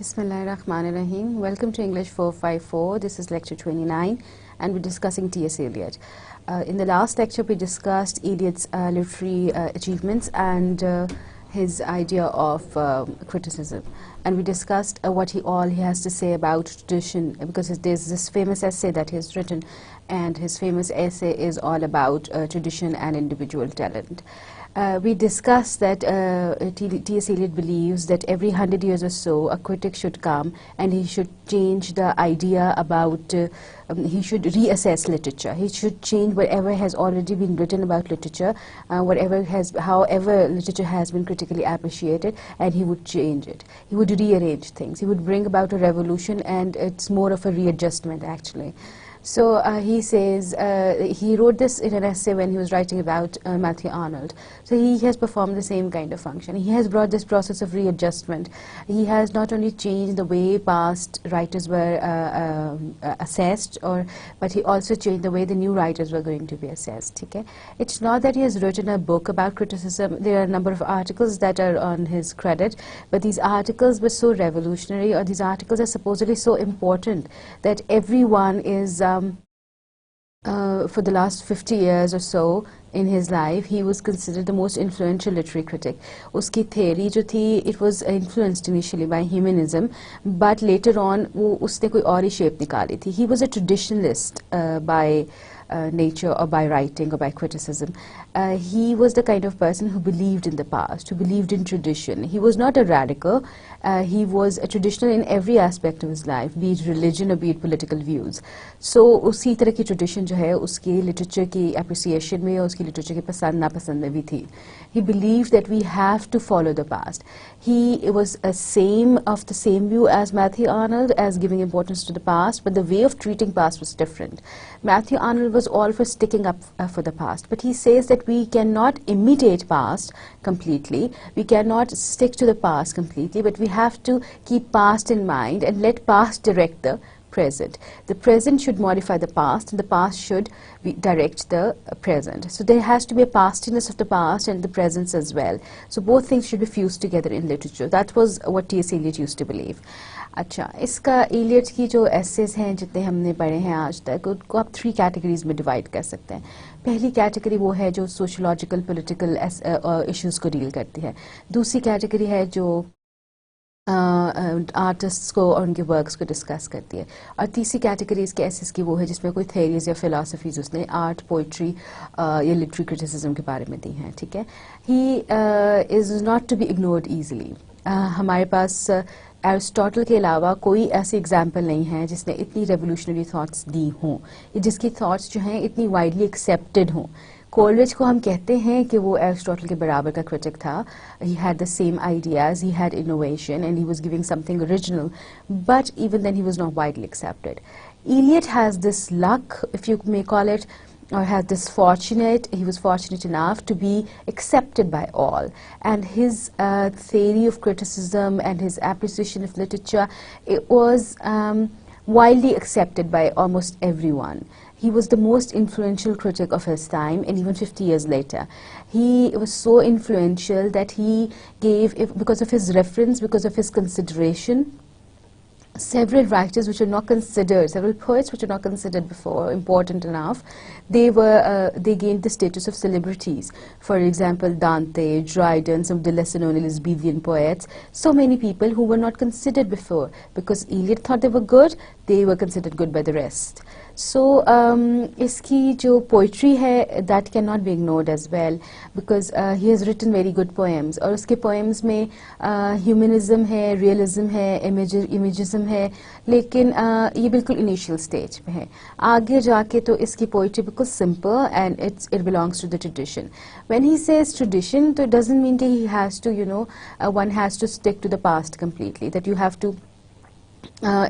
Bismillahirrahmanirrahim. Welcome to English 454. This is lecture 29 and we're discussing T.S. Eliot. In the last lecture we discussed Eliot's literary achievements and his idea of criticism, and we discussed what he has to say about tradition, because there's this famous essay that he has written, and his famous essay is all about tradition and individual talent. We discussed that T.S. Eliot believes that every 100 years or so a critic should come and he should change the idea about, he should reassess literature. He should change whatever has already been written about literature, however literature has been critically appreciated, and he would change it. He would rearrange things. He would bring about a revolution, and it's more of a readjustment actually. So he says, he wrote this in an essay when he was writing about Matthew Arnold. So he has performed the same kind of function. He has brought this process of readjustment. He has not only changed the way past writers were assessed, but he also changed the way the new writers were going to be assessed. Okay? It's not that he has written a book about criticism. There are a number of articles that are on his credit, but these articles were so revolutionary, or these articles are supposedly so important, that everyone is for the last 50 years or so in his life, he was considered the most influential literary critic. Uski theory jo thi, it was influenced initially by humanism, but later on usne koi aur hi shape nikali thi. He was a traditionalist by nature, or by writing, or by criticism. He was the kind of person who believed in the past, who believed in tradition. He was not a radical. He was a traditional in every aspect of his life, be it religion or be it political views. So usi tarah ki tradition jo hai, uski literature ki appreciation mein, uski literature ki pasand napasand mein bhi thi. He believed that we have to follow the past. He was of the same view as Matthew Arnold, as giving importance to the past, but the way of treating past was different. Matthew Arnold was all for sticking up for the past, but he says that we cannot imitate past completely, we cannot stick to the past completely, but we have to keep past in mind and let past direct the present. The present should modify the past, and the past should direct the present. So there has to be a pastiness of the past and the presence as well. So both things should be fused together in literature. That was what T.S. Eliot used to believe. अच्छा, इसका Elliott की जो assess हैं जितने हमने पढ़े हैं आज तक, उनको आप 3 कैटेगरीज में डिवाइड कर सकते हैं. पहली कैटेगरी वो है जो सोशोलॉजिकल पॉलिटिकल इश्यूज को डील करती है. दूसरी कैटेगरी है जो आर्टिस्ट्स को और उनके वर्क्स को डिस्कस करती है. और तीसरी कैटेगरी इसके एसेस की वो है जिसमें कोई थेरीज या फिलासफीज उसने आर्ट, पोइट्री या लिटरेरी क्रिटिसिज्म के बारे में दी हैं. ठीक है. He is not to be ignored easily. हमारे पास एरिस्टोटल के अलावा कोई ऐसी एग्जाम्पल नहीं है जिसने इतनी रेवोल्यूशनरी थाट्स दी हों, जिसकी थाट्स जो हैं इतनी वाइडली एक्सेप्टेड हों. कोलरिज को हम कहते हैं कि वो एरिस्टोटल के बराबर का क्रिटिक था. He had the same ideas, he had innovation, and he was giving something original, but even then he was not widely accepted. Eliot has this luck, if you may call it, or had this he was fortunate enough to be accepted by all, and his theory of criticism and his appreciation of literature, it was widely accepted by almost everyone. He was the most influential critic of his time, and even 50 years later. He was so influential that he gave, because of his reference, because of his consideration, several writers which are not considered, several poets which are not considered before important enough, they gained the status of celebrities. For example, Dante, Dryden, some of the lesser known Elizabethan poets, so many people who were not considered before. Because Eliot thought they were good, they were considered good by the rest. So iski jo poetry hai, that cannot be ignored as well, because he has written very good poems. और उसके poems में humanism है, realism है, imagism है, लेकिन ये बिल्कुल initial stage में है. आगे जाके तो इसकी poetry बिल्कुल simple, and it belongs to the tradition. When he says tradition, तो it doesn't mean that he has to, one has to stick to the past completely, that you have to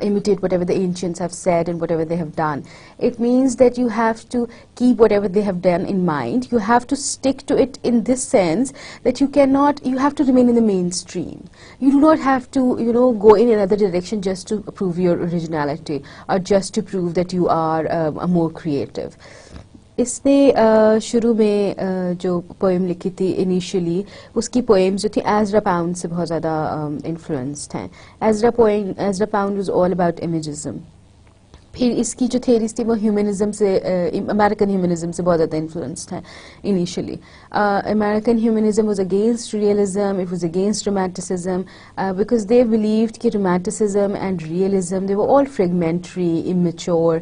imitate whatever the ancients have said and whatever they have done. It means that you have to keep whatever they have done in mind. You have to stick to it in this sense that you have to remain in the mainstream. You do not have to, go in another direction just to prove your originality, or just to prove that you are more creative. इसने शुरू में जो poem लिखी थी initially, उसकी poems जो थी Ezra pound से बहुत ज़्यादा इन्फ्लुएंस्ड हैं. Ezra pound was all about imagism. फिर इसकी जो थेरीज थी वो ह्यूमनिज्म से, अमेरिकन ह्यूमनिज्म से बहुत ज़्यादा इन्फ्लुएंस्ड है initially. American humanism was against realism, it was against romanticism, because they believed कि romanticism and realism they were all fragmentary, immature,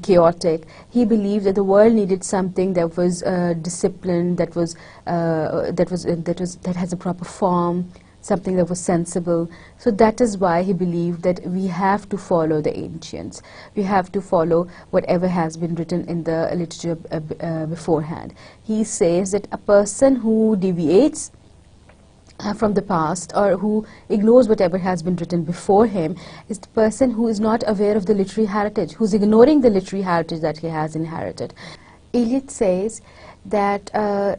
chaotic. He believed that the world needed something that was disciplined, that has a proper form, something that was sensible. So that is why he believed that we have to follow the ancients. We have to follow whatever has been written in the literature beforehand. He says that a person who deviates from the past, or who ignores whatever has been written before him, is the person who is not aware of the literary heritage, who's ignoring the literary heritage that he has inherited. Eliot says that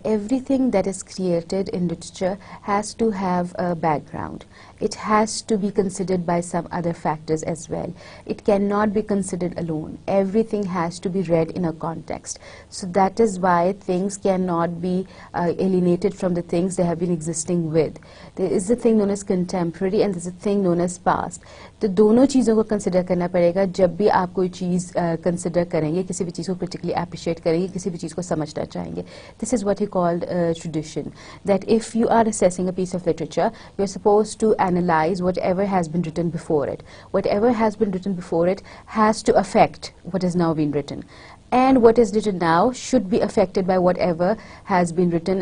everything that is created in literature has to have a background. It has to be considered by some other factors as well. It cannot be considered alone. Everything has to be read in a context. So that is why things cannot be alienated from the things they have been existing with. There is a thing known as contemporary and there is a thing known as past. तो दोनों चीज़ों को consider करना पड़ेगा जब भी आप कोई चीज़ कंसिडर करेंगे, किसी भी चीज़ को particularly appreciate करेंगे, किसी भी चीज़ को समझना चाहेंगे. This is what he called tradition. That if you are assessing a piece of literature, you're supposed to analyze whatever has been written before it. Whatever has been written before it has to affect what has now been written. And what is written now should be affected by whatever has been written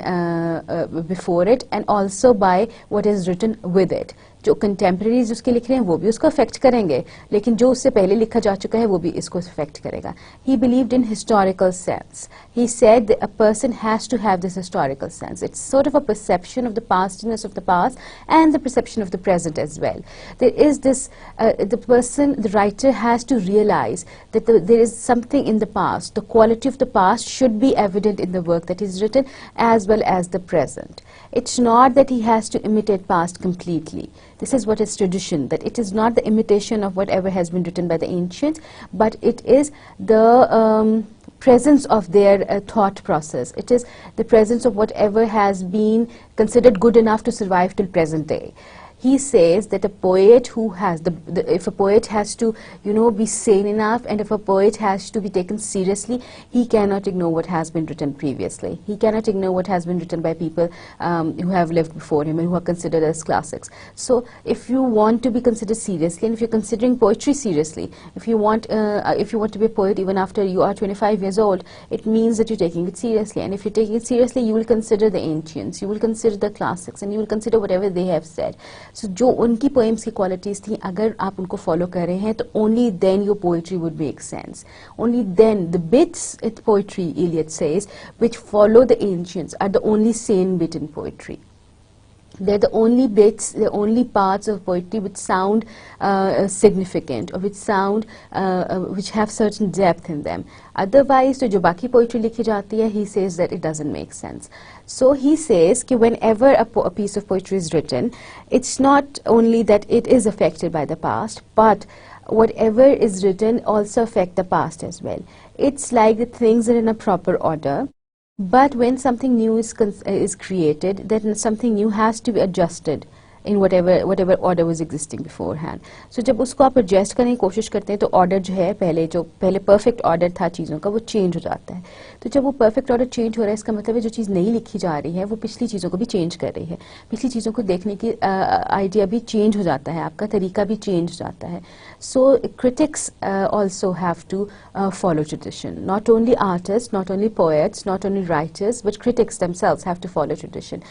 before it, and also by what is written with it. जो contemporaries उसके लिख रहे हैं वो भी उसको affect करेंगे, लेकिन जो उससे पहले लिखा जा चुका है वो भी इसको अफेक्ट करेगा. He believed in historical sense. He said that a person has to have this historical sense. It's sort of a perception of the pastiness of the past and the perception of the present as well. There is this, the writer has to realize that there is something in the past. The quality of the past should be evident in the work that is written as well as the present. It's not that he has to imitate past completely. This is what is tradition, that it is not the imitation of whatever has been written by the ancients, but it is the presence of their thought process. It is the presence of whatever has been considered good enough to survive till present day. He says that a poet who has if a poet has to, be sane enough, and if a poet has to be taken seriously, he cannot ignore what has been written previously. He cannot ignore what has been written by people who have lived before him and who are considered as classics. So if you want to be considered seriously, and if you're considering poetry seriously, if you want to be a poet even after you are 25 years old, it means that you're taking it seriously. And if you're taking it seriously, you will consider the ancients, you will consider the classics, and you will consider whatever they have said. So जो उनकी poems की qualities थी, अगर आप उनको follow कर रहे हैं, तो only then your poetry would make sense. Only then the bits in poetry, Eliot says, which follow the ancients are the only sane bit in poetry. They're the only bits, the only parts of poetry which sound significant, or which have certain depth in them. Otherwise, तो जो बाकी poetry लिखी जाती है, he says that it doesn't make sense. So he says कि whenever a piece of poetry is written, it's not only that it is affected by the past, but whatever is written also affect the past as well. It's like the things are in a proper order. But when something new is created, then something new has to be adjusted in whatever order was existing beforehand. So जब उसको आप adjust करने की कोशिश करते हैं, तो order जो है पहले perfect order था चीज़ों का, वो change हो जाता है. तो जब वो perfect order change हो रहा है, इसका मतलब है जो चीज़ नई लिखी जा रही है वो पिछली चीज़ों को भी change कर रही है. पिछली चीज़ों को देखने की idea भी change हो जाता है, आपका तरीका भी change हो जाता है. So critics also have to follow tradition. Not only artists, not only poets, not only writers, but critics themselves have to follow tradition.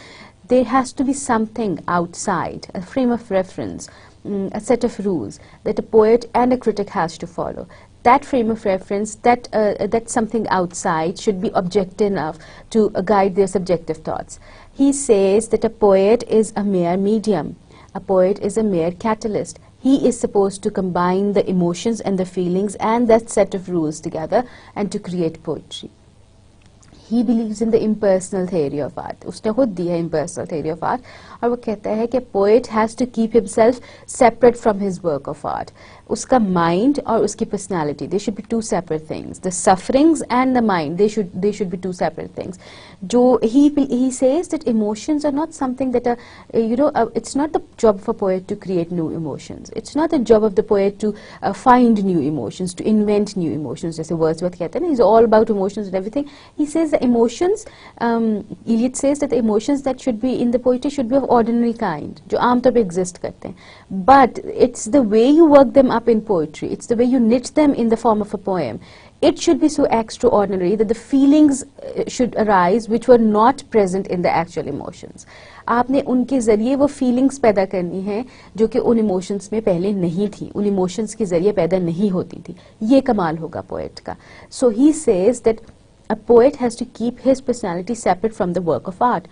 There has to be something outside, a frame of reference, a set of rules that a poet and a critic has to follow. That frame of reference, that something outside should be objective enough to guide their subjective thoughts. He says that a poet is a mere medium. A poet is a mere catalyst. He is supposed to combine the emotions and the feelings and that set of rules together and to create poetry. He believes in the impersonal theory of art. उसने खुद दी है impersonal theory of art, और वो कहता है कि poet has to keep himself separate from his work of art. उसका mind और उसकी personality, they should be two separate things. The sufferings and the mind, they should be two separate things. जो he says that emotions are not something that are, it's not the job of a poet to create new emotions. It's not the job of the poet to find new emotions, to invent new emotions. जैसे Wordsworth कहते हैं, he's all about emotions and everything. He says the emotions, Eliot says that the emotions that should be in the poetry should be of ordinary kind, जो आमतौर पे exist करते हैं. But it's the way you work them up in poetry, it's the way you knit them in the form of a poem. It should be so extraordinary that the feelings should arise which were not present in the actual emotions. आपने उनके ज़रिए वो feelings पैदा करनी है जो कि उन emotions में पहले नहीं थी, उन emotions के ज़रिए पैदा नहीं होती थी. ये कमाल होगा poet का. So he says that a poet has to keep his personality separate from the work of art.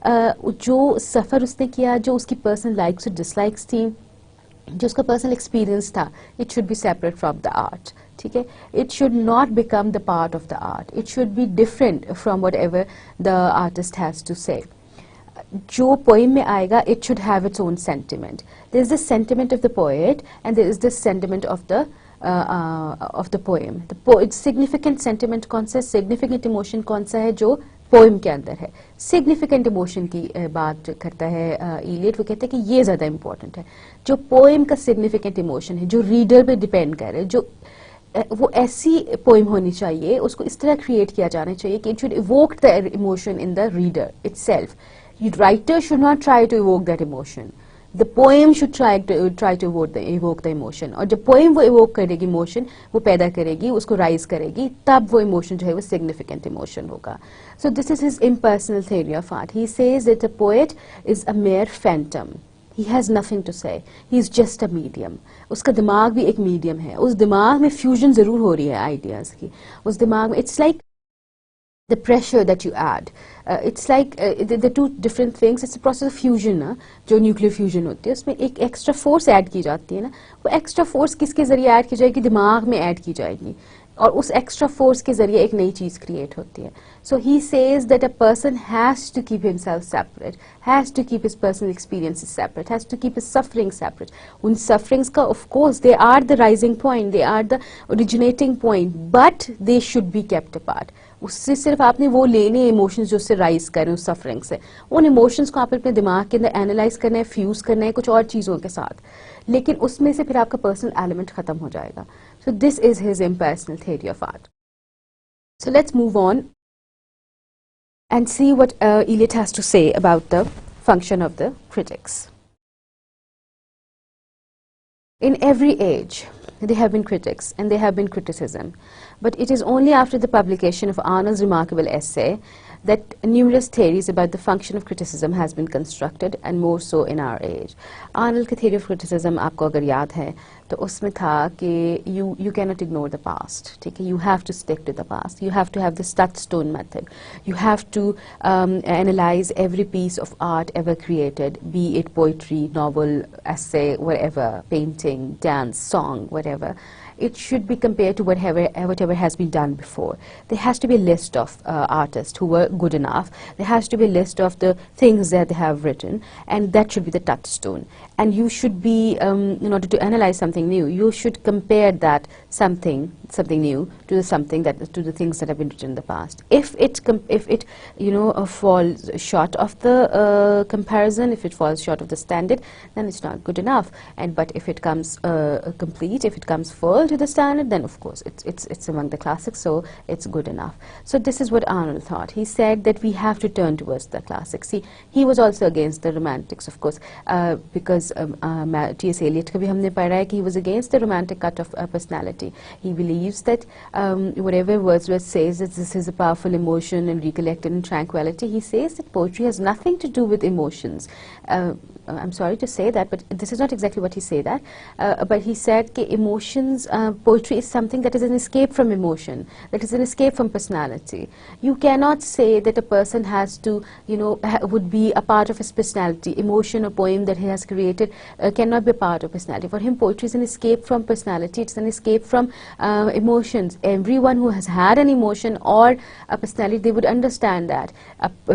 जो सफ़र उसने किया, जो उसकी personal likes और dislikes थी, जो उसका personal experience था, it should be separate from the art. ठीक है, it should not become the part of the art. It should be different from whatever the artist has to say. जो poem में आएगा, it should have its own sentiment. There is the sentiment of the poet and there is the sentiment of the poem. The significant sentiment कौन सा, significant emotion कौन सा है जो poem के अंदर है. Significant emotion की बात करता है Eliot. वो कहते हैं कि ये ज़्यादा important है. जो poem का significant emotion है, जो reader पे depend कर रहे है, जो वो ऐसी पोइम होनी चाहिए, उसको इस तरह क्रिएट किया जाना चाहिए कि it should evoke the emotion in the reader itself. The writer should not try to evoke that emotion. The poem should try to evoke the emotion. और जब poem वो evoke करेगी emotion, वो पैदा करेगी, उसको rise करेगी, तब वो emotion जो है वो significant emotion होगा. So this is his impersonal theory of art. He says that a poet is a mere phantom. He has nothing to say. He is just a medium. उसका दिमाग भी एक medium है. उस दिमाग में fusion ज़रूर हो रही है ideas की. उस दिमाग में it's like the pressure that you add. It's like the two different things. It's a process of fusion ना, जो nuclear fusion होती है. उसमें एक extra force add की जाती है ना. वो extra force किसके ज़रिए add की जाएगी? दिमाग में add की जाएगी. और उस extra force के ज़रिए एक नई चीज़ create होती है. So he says that a person has to keep himself separate, has to keep his personal experiences separate, has to keep his suffering separate. उन sufferings का, of course, they are the rising point, they are the originating point, but they should be kept apart. उससे सिर्फ आपने वो लेने emotions जो उससे rise करें उस suffering से, उन emotions को आपने अपने दिमाग के अंदर analyze करना है, fuse करना है कुछ और चीज़ों के साथ, लेकिन उसमें से फिर आपका personal element खत्म हो जाएगा. So this is his impersonal theory of art. So let's move on and see what Eliot has to say about the function of the critics. In every age, there have been critics and there have been criticism, but it is only after the publication of Arnold's remarkable essay that numerous theories about the function of criticism has been constructed, and more so in our age. Arnold की theory of criticism आपको अगर याद है तो उसमें था कि you cannot ignore the past, ठीक है? You have to stick to the past. You have to have this touchstone method. You have to analyze every piece of art ever created, be it poetry, novel, essay, whatever, painting, dance, song, whatever. It should be compared to whatever has been done before. There has to be a list of artists who were good enough. There has to be a list of the things that they have written, and that should be the touchstone. And you should be, in order to analyze something new, you should compare that something new to the things that have been written in the past. If it falls short of the comparison, if it falls short of the standard, then it's not good enough. But if it comes complete, if it comes full to the standard, then of course it's among the classics, so it's good enough. So this is what Arnold thought. He said that we have to turn towards the classics. See, he was also against the romantics, of course, because T.S. Eliot का भी हमने पढ़ा है कि he was against the romantic cut of personality. He believes that whatever Wordsworth says that this is a powerful emotion and recollected in tranquility, he says that poetry has nothing to do with emotions. I'm sorry to say that, but this is not exactly what he said that. But he said that emotions, poetry is something that is an escape from emotion, that is an escape from personality. You cannot say that a person has to, would be a part of his personality, emotion or poem that he has created related, cannot be a part of personality. For him, poetry is an escape from personality. It's an escape from emotions. Everyone who has had an emotion or a personality, they would understand that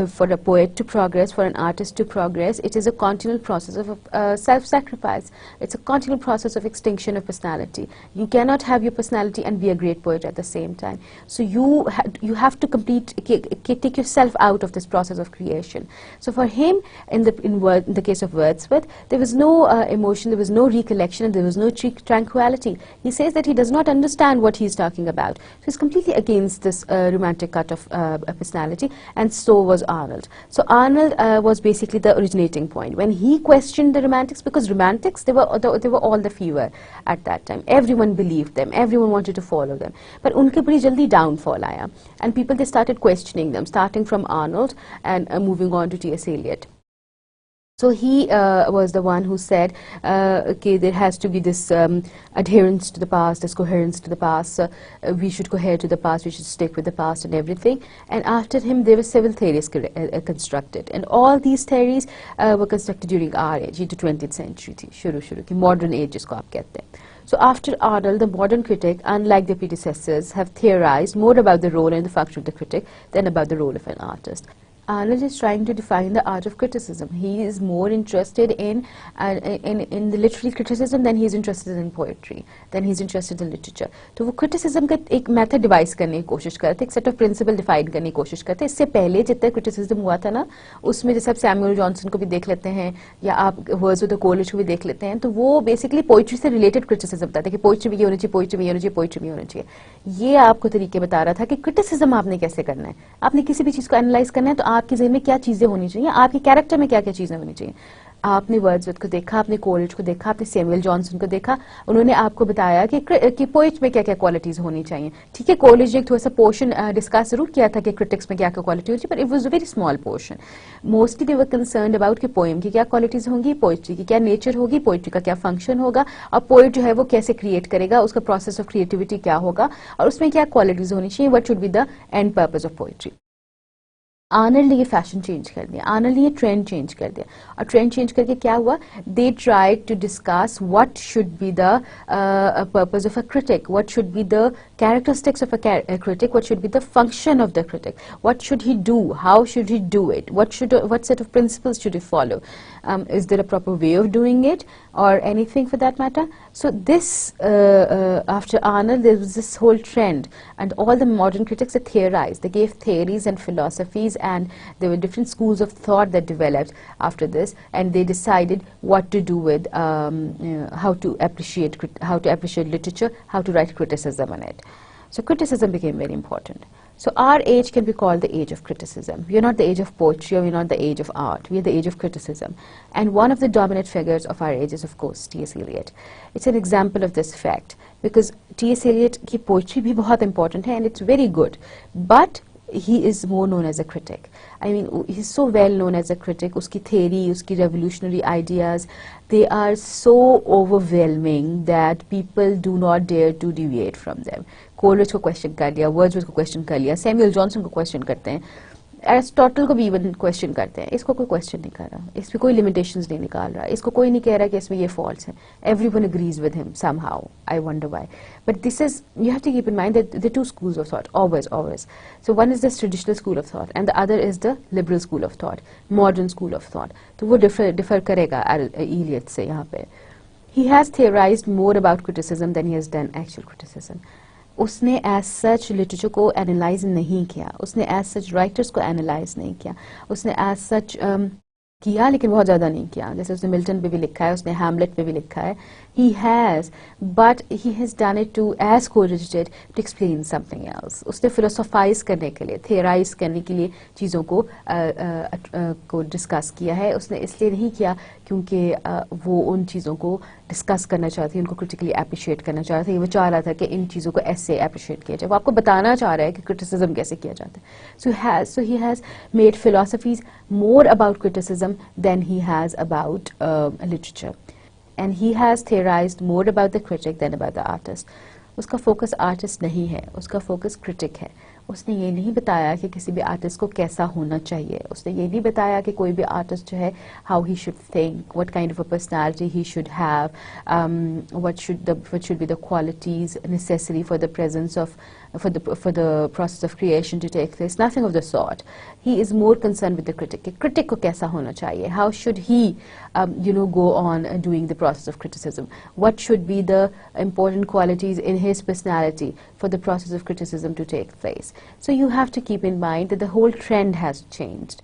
for a poet to progress, for an artist to progress, it is a continual process of self-sacrifice. It's a continual process of extinction of personality. You cannot have your personality and be a great poet at the same time. So you have to take yourself out of this process of creation. So for him, in the case of Wordsworth, there was no emotion, there was no recollection, and there was no tranquility. He says that he does not understand what he's talking about. So he's completely against this romantic cut of personality, and so was Arnold. So Arnold was basically the originating point. When he questioned the Romantics, because Romantics, they were all the fever at that time. Everyone believed them, everyone wanted to follow them. But unke badi jaldi downfall aaya. And people, they started questioning them, starting from Arnold and moving on to T.S. Eliot. So he was the one who said, okay, there has to be this adherence to the past, this coherence to the past, we should cohere to the past, we should stick with the past and everything. And after him, there were several theories constructed. And all these theories were constructed during our age, into 20th century, shuru ki modern age jisko aap kehte hain. So after Arnold, the modern critic, unlike their predecessors, have theorized more about the role and the function of the critic than about the role of an artist. Arnold is trying to define the art of criticism. He is more interested in the literary criticism than he is interested in poetry, than he is interested in literature. तो वो criticism का एक method devise करने की कोशिश करते, एक set of principle define करने की कोशिश करते. इससे पहले जितना criticism हुआ था ना, उसमें जैसे आप सैमुअल जॉनसन को भी देख लेते हैं, या आप वर्ड्सवर्थ कोलिज को भी देख लेते हैं, तो वो basically poetry से related criticism था कि poetry भी ये होनी चाहिए, poetry भी ये होनी चाहिए, poetry भी ये होनी चाहिए. ये आपको तरीके बता रहा था कि criticism आपने कैसे करना है. आपने किसी भी चीज को analyze करना है, तो आपके ज़हन में क्या चीजें होनी चाहिए, आपके कैरेक्टर में क्या क्या चीजें होनी चाहिए. आपने वर्ड्सवर्थ को देखा, आपने कोलिज को देखा, आपने सैमुअल जॉनसन को देखा, उन्होंने आपको बताया कि पोएट में क्या क्या क्वालिटीज होनी चाहिए. ठीक है, कोलिज ने एक थोड़ा सा पोर्शन डिस्कस जरूर किया था कि क्रिटिक्स में क्या क्या क्वालिटी होती है, but it was a very small portion. Mostly they were concerned about कि पोएम की क्या क्वालिटीज होंगी, पोएट्री की क्या नेचर होगी, पोएट्री का क्या फंक्शन होगा, और पोएट जो है वो कैसे क्रिएट करेगा, उसका प्रोसेस ऑफ क्रिएटिविटी क्या होगा, और उसमें क्या क्वालिटीज होनी चाहिए, what should be the end purpose of poetry. Arnold ने ये फैशन चेंज कर दिया, आर्नल्ड ने ये ट्रेंड चेंज कर दिया, और ट्रेंड चेंज करके क्या हुआ, they tried to discuss what should be the purpose of a critic, what should be the characteristics of a critic, what should be the function of the critic, what should he do, how should he do it, what set of principles should he follow, is there a proper way of doing it, or anything for that matter. So this after Arnold, there was this whole trend, and all the modern critics that theorized, they gave theories and philosophies, and there were different schools of thought that developed after this, and they decided what to do with how to appreciate literature, how to write criticism on it. So criticism became very important. So our age can be called the age of criticism. We are not the age of poetry, or we are not the age of art. We are the age of criticism. And one of the dominant figures of our age is, of course, T.S. Eliot. It's an example of this fact, because T.S. Eliot की poetry भी बहुत important है, and it's very good. But he is more known as a critic. I mean, he's so well known as a critic. Uski theory, uski revolutionary ideas, they are so overwhelming that people do not dare to deviate from them. Coolidge को question कर लिया, Wordsworth को question कर लिया, Samuel Johnson को question करते हैं, Aristotle को भी इवन क्वेश्चन करते हैं. इसको कोई क्वेश्चन नहीं कर रहा, इसमें कोई लिमिटेशंस नहीं निकाल रहा, इसको कोई नहीं कह रहा कि इसमें ये फॉल्ट्स हैं. Everyone agrees with him somehow. I wonder why. But this is, you have to keep in mind that there are two schools of thought, always. So one is this traditional school of thought, and the other is the liberal school of thought, modern school of thought. तो वो differ करेगा Eliot से यहाँ पे. He has theorized more about criticism than he has done actual criticism. उसने as such literature को analyze नहीं किया, उसने as such writers को analyze नहीं किया, उसने as such किया लेकिन बहुत ज़्यादा नहीं किया. जैसे उसने मिल्टन पे भी लिखा है, उसने हैमलेट पे भी लिखा है. He has, but he has done it to, as Coleridge did, to explain something else. उसने philosophize करने के लिए, theorize करने के लिए चीज़ों को discuss किया है. उसने इसलिए नहीं किया क्योंकि वो उन चीज़ों को discuss करना चाहती है, उनको critically appreciate करना चाहती है. वो चाह रहा था कि इन चीज़ों को ऐसे appreciate किया जाए. वो आपको बताना चाह रहा है कि criticism कैसे किया जाता है. So he has made philosophies more about criticism than he has about literature. And he has theorized more about the critic than about the artist. उसका focus artist नहीं है, उसका focus critic है. उसने ये नहीं बताया कि किसी भी आर्टिस्ट को कैसा होना चाहिए, उसने ये नहीं बताया कि कोई भी आर्टिस्ट जो है how he should think, what kind of a personality he should have, what should be the qualities necessary for the presence of for the process of creation to take place. Nothing of the sort. He is more concerned with the critic. Critic को कैसा होना चाहिए? How should he go on doing the process of criticism? What should be the important qualities in his personality for the process of criticism to take place? So you have to keep in mind that the whole trend has changed.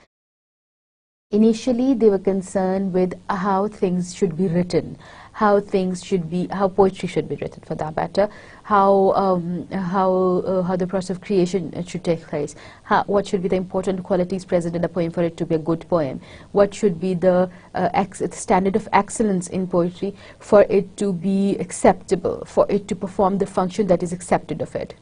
Initially, they were concerned with how things should be written, how poetry should be written, for that matter, how the process of creation should take place, what should be the important qualities present in a poem for it to be a good poem, what should be the standard of excellence in poetry for it to be acceptable, for it to perform the function that is expected of it.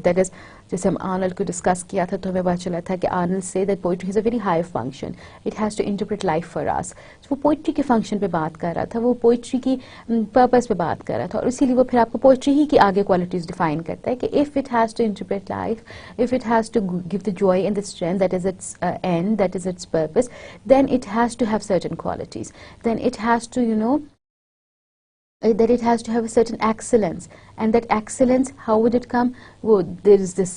That is, जैसे हम Arnold को discuss किया था तो हमें पता चला था कि Arnold says that poetry is a very high function, it has to interpret life for us. वो पोइट्री के फंक्शन पे बात कर रहा था, वो पोइट्री की पर्पस पे बात कर रहा था, और इसीलिए वो फिर आपको पोइट्री ही की आगे क्वालिटीज डिफाइन करता है कि if it has to interpret life, if it has to give the joy and the strength that is its end, that is its purpose, then it has to have certain qualities, then it has to that it has to have a certain excellence, and that excellence, how would it come? Well, there is this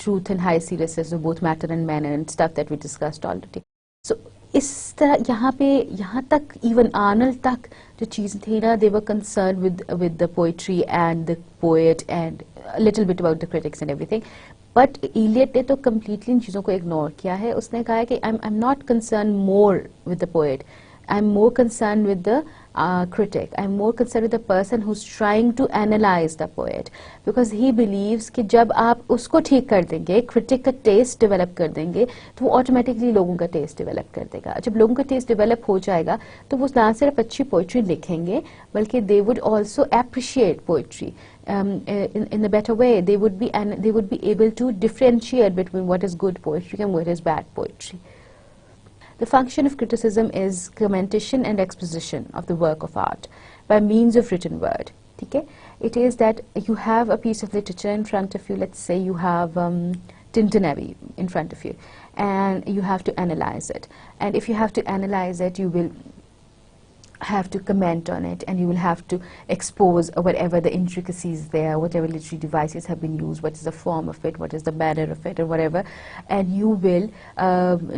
truth and high seriousness of both matter and manner and stuff that we discussed already. So इस तरह यहाँ तक even Arnold तक जो चीज़ थी ना, they were concerned with the poetry and the poet and a little bit about the critics and everything. But Eliot ने तो completely इन चीज़ों को ignore किया है. उसने कहा है कि I'm not concerned more with the poet, I'm more concerned with the critic. I'm more concerned with the person who's trying to analyze the poet, because he believes कि जब आप उसको ठीक कर देंगे, critic का taste develop कर देंगे, तो वो automatically लोगों का taste develop कर देगा. जब लोगों का taste develop हो जाएगा तो वो ना सिर्फ अच्छी poetry लिखेंगे, बल्कि they would also appreciate poetry in a better way. They would be able to differentiate between what is good poetry and what is bad poetry. The function of criticism is commentation and exposition of the work of art by means of written word. Okay? It is that you have a piece of literature in front of you. Let's say you have Tintin in front of you, and you have to analyze it. And if you have to analyze it, you will have to comment on it, and you will have to expose whatever the intricacies there, whatever literary devices have been used, what is the form of it, what is the manner of it, or whatever, and you will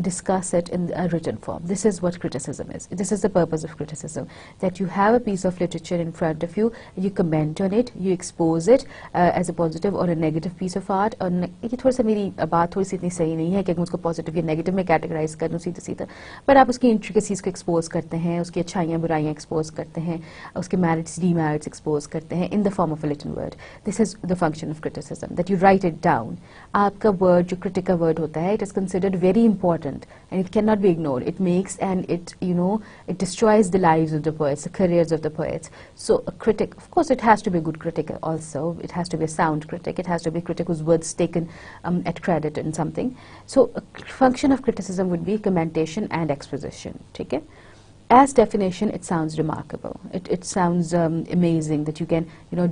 discuss it in a written form. This is what criticism is. This is the purpose of criticism, that you have a piece of literature in front of you, you comment on it, you expose it as a positive or a negative piece of art. और ये थोड़ा सा मेरी बात थोड़ी सी इतनी सही नहीं है कि मैं उसको पॉजिटिव या नेगेटिव में कैटेगराइज करूँ सीधा, पर आप उसकी इंट्रिकेसीज को एक्सपोज करते हैं, उसकी अच्छाइयाँ बुराइयाँ एक्सपोज करते हैं, उसके मेरिट्स डीमेरिट्स एक्सपोज करते हैं in the form of a written word. This is the function of criticism, that you write it down. आपका word, जो critic का word होता है, it is considered very important and it cannot be ignored. It makes and it destroys the lives of the poets, the careers of the poets. So a critic, of course, it has to be a good critic also. It has to be a sound critic. It has to be a critic whose words taken at credit in something. So a function of criticism would be commentation and exposition. ठीक है? As definition, it sounds remarkable. It sounds amazing that you can,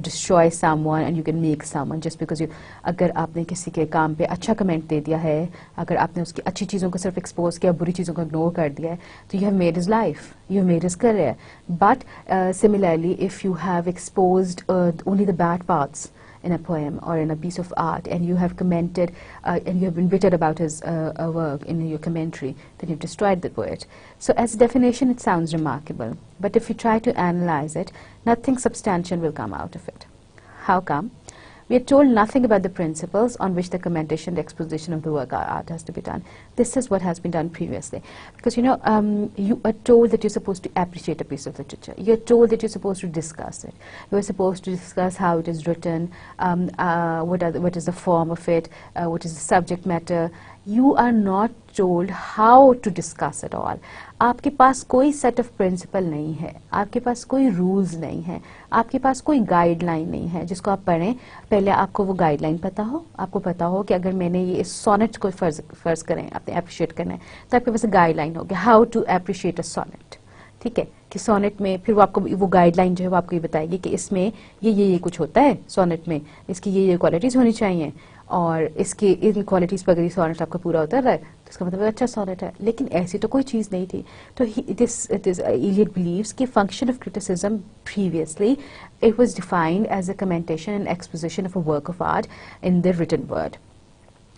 destroy someone and you can make someone just because you. अगर आपने किसी के काम पे अच्छा comment दे दिया है, अगर आपने उसकी अच्छी चीज़ों को सिर्फ एक्सपोज किया, बुरी चीज़ों को इग्नोर कर दिया है, तो you have made his life, you have made his career. But similarly, if you have exposed only the bad parts in a poem or in a piece of art, and you have commented and you have been bitter about his work in your commentary, then you've destroyed the poet. So as a definition, it sounds remarkable. But if you try to analyze it, nothing substantial will come out of it. How come? We are told nothing about the principles on which the commentation and exposition of the work of art has to be done. This is what has been done previously. Because, you are told that you're supposed to appreciate a piece of literature. You're told that you're supposed to discuss it. You're supposed to discuss how it is written, what is the form of it, what is the subject matter. You are not told how to discuss it all. आपके पास कोई set of principle नहीं है, आपके पास कोई rules नहीं है, आपके पास कोई guideline नहीं है जिसको आप पढ़ें. पहले आपको वो guideline पता हो, आपको पता हो कि अगर मैंने ये इस sonnet को फर्ज करें, आपने appreciate करना है, तो आपके पास guideline होगी how to appreciate a sonnet. ठीक है, कि सोनेट में फिर वो आपको वो गाइडलाइन जो है वो आपको ये बताएगी कि इसमें ये कुछ होता है सोनेट में, इसकी ये क्वालिटीज़ होनी चाहिए, और इसके इन क्वालिटीज़ पर अगर ये सोनेट आपका पूरा उतर रहा है तो इसका मतलब अच्छा सोनेट है, लेकिन ऐसी तो कोई चीज़ नहीं थी। तो इट इज इलियड बिलीव्स कि function of criticism previously it was defined as a commentation and exposition of a work of art in the written word,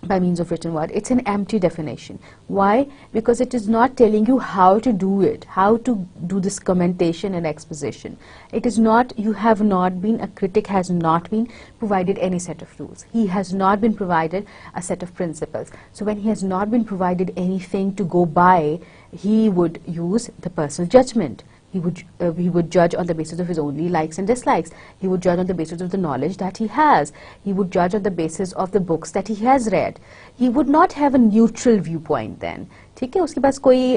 by means of written word. It's an empty definition. Why? Because it is not telling you how to do it, how to do this commentation and exposition. It is not, you have not been, a critic has not been provided any set of rules. He has not been provided a set of principles. So when he has not been provided anything to go by, he would use the personal judgment. He would judge on the basis of his only likes and dislikes. He would judge on the basis of the knowledge that he has. He would judge on the basis of the books that he has read. He would not have a neutral viewpoint then. ठीक है, उसके पास कोई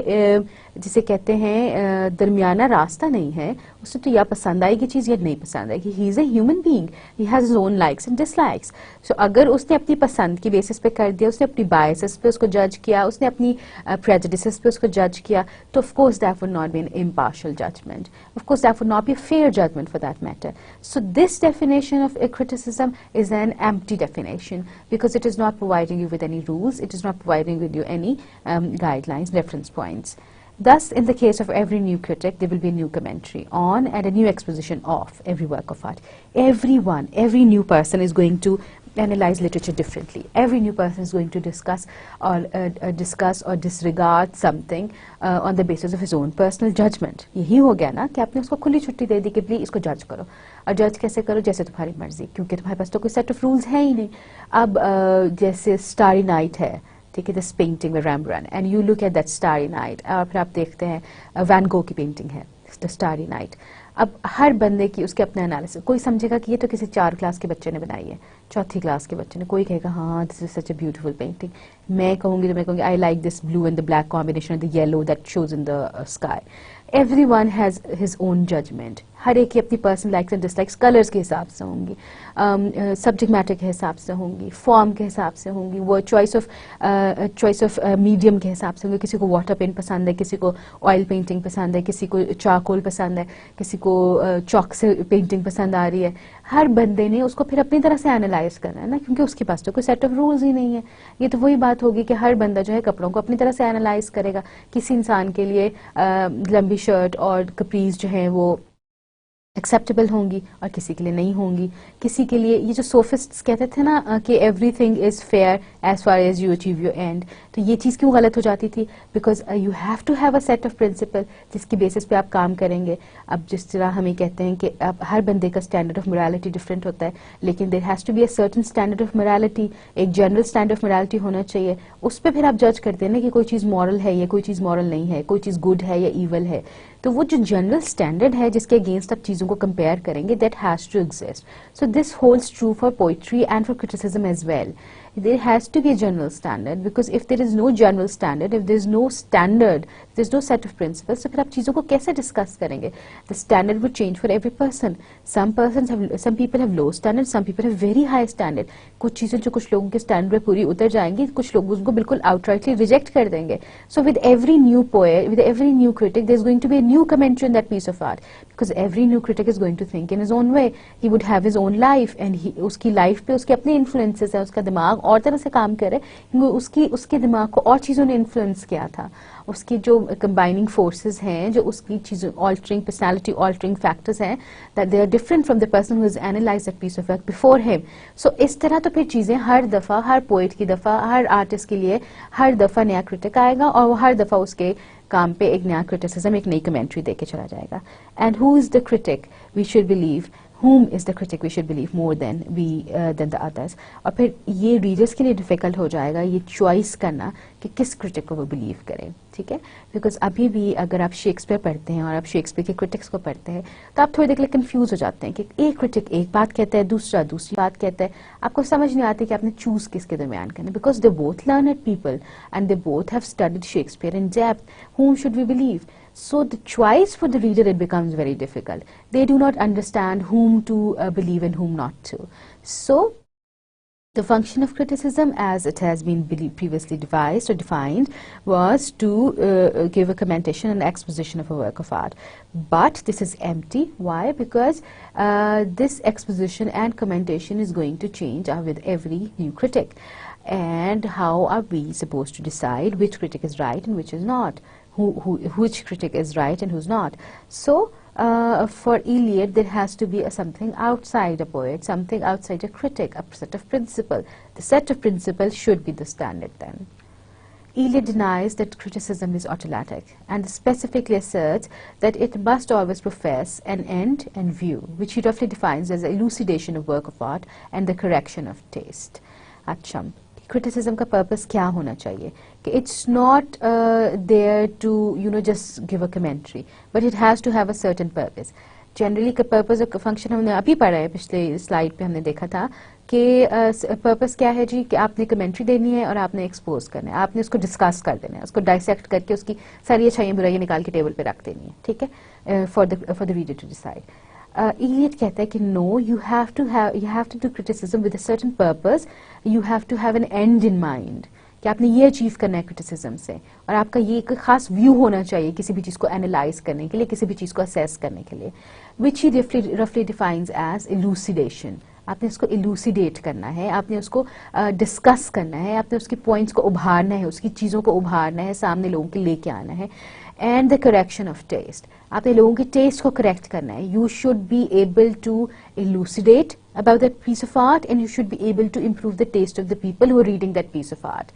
जिसे कहते हैं दरमियाना रास्ता नहीं है। उसे तो या पसंद आएगी चीज़ या नहीं पसंद आएगी। He is a human being, he has his own likes and dislikes. So अगर उसने अपनी पसंद की बेसिस पे कर दिया, उसने अपनी बायसेस पे उसको जज किया, उसने अपनी प्रेजुडिसेस पे उसको जज किया, तो of course that would not be an impartial judgement, of course that would not be a fair judgement for that matter. So this definition of a criticism is an empty definition because it is not providing you with any rules, it is not providing with you any guidelines, reference points. Thus, in the case of every new critic, there will be a new commentary on and a new exposition of every work of art. Everyone, every new person is going to analyze literature differently. Every new person is going to discuss or disregard something on the basis of his own personal judgment. यही हो गया ना कि आपने उसको खुली छुट्टी दे दी कि प्लीज इसको जज करो, और जज कैसे करो, जैसे तुम्हारी मर्जी, क्योंकि तुम्हारे पास तो कोई सेट ऑफ रूल्स है ही नहीं। अब जैसे स्टारी नाइट है, ठीक है, दिस पेंटिंग में Rembrandt, and you look at that starry night, और फिर आप देखते हैं वैन गो की पेंटिंग है द स्टारी नाइट। अब हर बंदे की उसके अपने एनालिसिस, कोई समझेगा कि ये तो किसी 4 क्लास के बच्चे ने बनाई है, 4th क्लास के बच्चे ने, कोई कहेगा हाँ this is such a beautiful painting. मैं कहूँगी I like this blue and the black combination, the yellow that shows in the sky. Everyone has his own judgment. हर एक की अपनी personal likes and dislikes colours के हिसाब से होंगी, subject matter के हिसाब से होंगी, फॉर्म के हिसाब से होंगी, वो चॉइस ऑफ मीडियम के हिसाब से होंगी। किसी को वाटर पेंट पसंद है, किसी को ऑयल पेंटिंग पसंद है, किसी को चारकोल पसंद है, किसी को चॉक से पेंटिंग पसंद आ रही है। हर बंदे ने उसको फिर अपनी तरह से एनालाइज करना है ना, क्योंकि उसके पास तो कोई सेट ऑफ रूल्स ही नहीं है। ये तो वही बात होगी कि हर बंदा जो है कपड़ों को अपनी तरह से एनालाइज करेगा। किसी इंसान के लिए लंबी शर्ट और कपरीज जो है वो एक्सेप्टेबल होंगी और किसी के लिए नहीं होंगी। किसी के लिए, ये जो सोफिस्ट्स कहते थे ना कि everything is fair as far as you achieve your end, तो ये चीज़ क्यों गलत हो जाती थी? Because you have to have a set of principle जिसकी बेसिस पे आप काम करेंगे। अब जिस तरह हमें कहते हैं कि अब हर बंदे का स्टैंडर्ड ऑफ मोरालिटी डिफरेंट होता है, लेकिन there has to be a certain standard of morality, एक जनरल स्टैंडर्ड ऑफ मोरालिटी होना चाहिए। उस पर फिर आप जज करते हैं ना कि कोई चीज़ मॉरल है या कोई चीज़ मॉरल नहीं है, कोई चीज़ गुड है या ईवल है। तो वो जो जनरल स्टैंडर्ड है जिसके अगेंस्ट आप चीज़ों को कंपेयर करेंगे, that has to exist. So this holds true for poetry and for criticism as well. There has to be a general standard, because if there is no general standard, if there is no standard, there is no set of principles, तो फिर आप चीज़ों को कैसे discuss करेंगे? The standard would change for every person. Some people have low standard, some people have very high standard. कुछ चीज़ें जो कुछ लोगों के स्टैंडर्ड पे पूरी उतर जाएंगी, कुछ लोग उसको बिल्कुल outrightly रिजेक्ट कर देंगे। So with every new poet, with every new critic, there is going to be a new commentary on that piece of art, because every new critic is going to think in his own way. He would have his own life, and उसकी life पे उसके अपने influences है, उसका दिमाग और तरह से काम करे, क्योंकि उसके दिमाग को और चीज़ों ने इन्फ्लुएंस किया था। उसकी जो कंबाइनिंग फोर्सेस हैं, जो उसकी चीज़ों ऑल्टरिंग पर्सनालिटी ऑल्टरिंग फैक्टर्स हैं, that they are different from the person who has analysed that piece of work before him. So इस तरह तो फिर चीज़ें हर दफ़ा, हर पोइट की दफ़ा, हर आर्टिस्ट के लिए हर दफ़ा नया क्रिटिक आएगा, और वो हर दफ़ा उसके काम पे एक नया क्रिटिसिज्म, एक नई कमेंट्री दे के चला जाएगा। And who is the critic we should believe, whom is the critic we should believe more than the others। और फिर ये रीडर्स के लिए डिफिकल्ट हो जाएगा ये चॉइस करना कि किस क्रिटिक को वो बिलीव करें, ठीक है? बिकॉज अभी भी अगर आप शेक्सपियर पढ़ते हैं और आप शेक्सपियर के क्रिटिक्स को पढ़ते हैं, तो आप थोड़ी देर के लिए कंफ्यूज हो जाते हैं कि एक क्रिटिक एक बात कहता है, दूसरा दूसरी बात कहता है। आपको समझ नहीं आती कि आपने चूज किसके दरमियान करना, because they both learned people and they both have studied Shakespeare in depth. whom should we believe? So the choice for the reader, it becomes very difficult. They do not understand whom to believe and whom not to. So The function of criticism, as it has been previously devised or defined, was to give a commentation and exposition of a work of art. But this is empty. Why? Because this exposition and commentation is going to change with every new critic. And how are we supposed to decide which critic is right and which is not? Which critic is right and who's not? So, for Eliot, there has to be something outside a poet, something outside a critic, a set of principles. The set of principles should be the standard then. Eliot denies that criticism is automatic and specifically asserts that it must always profess an end and view, which he roughly defines as elucidation of work of art and the correction of taste. अच्छा, criticism का purpose क्या होना चाहिए? It's not there to just give a commentary, but it has to have a certain purpose. Generally का purpose और function हमने अभी पढ़ा है, पिछले slide पे हमने देखा था कि purpose क्या है जी, कि आपने commentary देनी है और आपने expose करना है, आपने उसको discuss कर देना है, उसको dissect करके उसकी सारी अच्छाइयाँ बुराइयाँ निकाल के table पे रख देनी है, ठीक है, for the reader to decide. Eliot कहता है कि no, you have to do criticism with a certain purpose. You have to have an end in mind. कि आपने ये अचीव करना है क्रिटिसिज्म से, और आपका ये एक खास व्यू होना चाहिए किसी भी चीज़ को एनालाइज करने के लिए, किसी भी चीज़ को असेस करने के लिए, विच ही रफली डिफाइंस एज इलूसिडेशन. आपने उसको इलूसिडेट करना है, आपने उसको डिस्कस करना है, आपने उसके पॉइंट्स को उभारना है, उसकी चीज़ों को उभारना है, सामने लोगों के लेके आना है. And the correction of taste, आपने लोगों के टेस्ट को करेक्ट करना है. You should be able to elucidate about that piece of art, and you should be able to improve the taste of the people who are reading that piece of art.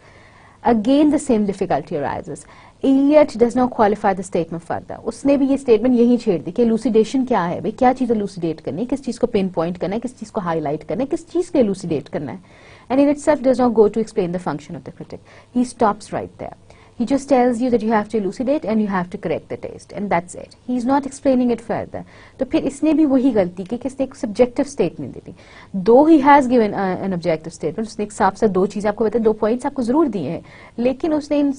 Again, the same difficulty arises. Eliot does not qualify the statement further. उसने भी ये statement यही छेड़ दी कि elucidation क्या है, भाई क्या चीज़ elucidate करनी है, किस चीज़ को pinpoint करना है, किस चीज़ को highlight करना है, किस चीज़ को elucidate करना है. And in itself does not go to explain the function of the critic. He stops right there. He just tells you that you have to elucidate and you have to correct the taste, and that's it. He's not explaining it further. तो फिर इसने भी वही गलती की कि इसने एक subjective statement दी थी. Though he has given an objective statement, उसने एक साफ साफ दो चीज़ आपको बताई, दो points आपको ज़रूर दिए हैं, लेकिन उसने इन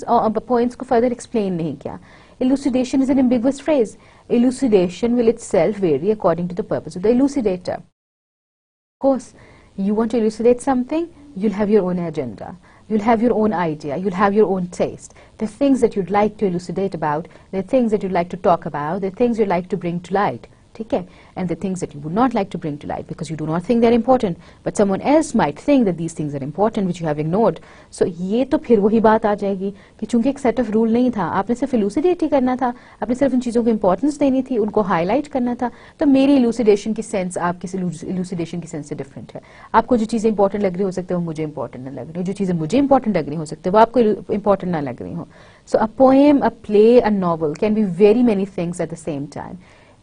points को further explain नहीं किया. Elucidation is an ambiguous phrase. Elucidation will itself vary according to the purpose of the elucidator. Of course, you want to elucidate something, you'll have your own agenda. You'll have your own idea, you'll have your own taste. The things that you'd like to elucidate about, the things that you'd like to talk about, the things you'd like to bring to light. ठीक है? And the things that you would not like to bring to light because you do not think they're important, but someone else might think that these things are important which you have ignored. So ये तो फिर वही बात आ जाएगी कि चूंकि एक set of rule नहीं था, आपने सिर्फ elucidate ही करना था, आपने सिर्फ उन चीज़ों को importance देनी थी, उनको highlight करना था, तो मेरी elucidation की sense आपकी elucidation की sense से different है. आपको जो चीज़ें important लग रही हो सकते हैं वो मुझे important ना लग रही हो, जो चीज़ें मुझे important लग रही हो सकते हैं वो आपको important ना लग रही हो. So a poem, a play, a novel can be very many things at the same time.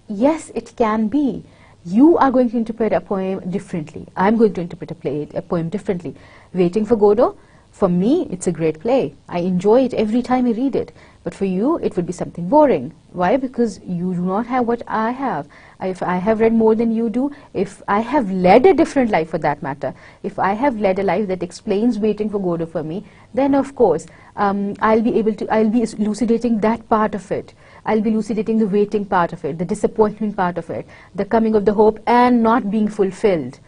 Yes, it can be. You are going to interpret a poem differently. I'm going to interpret a poem differently. Waiting for Godot, for me, it's a great play. I enjoy it every time I read it. But for you, it would be something boring. Why? Because you do not have what I have. If I have read more than you do, if I have led a different life for that matter, if I have led a life that explains Waiting for Godot for me, then of course, I'll be elucidating that part of it. I'll be elucidating the waiting part of it, the disappointment part of it, the coming of the hope and not being fulfilled,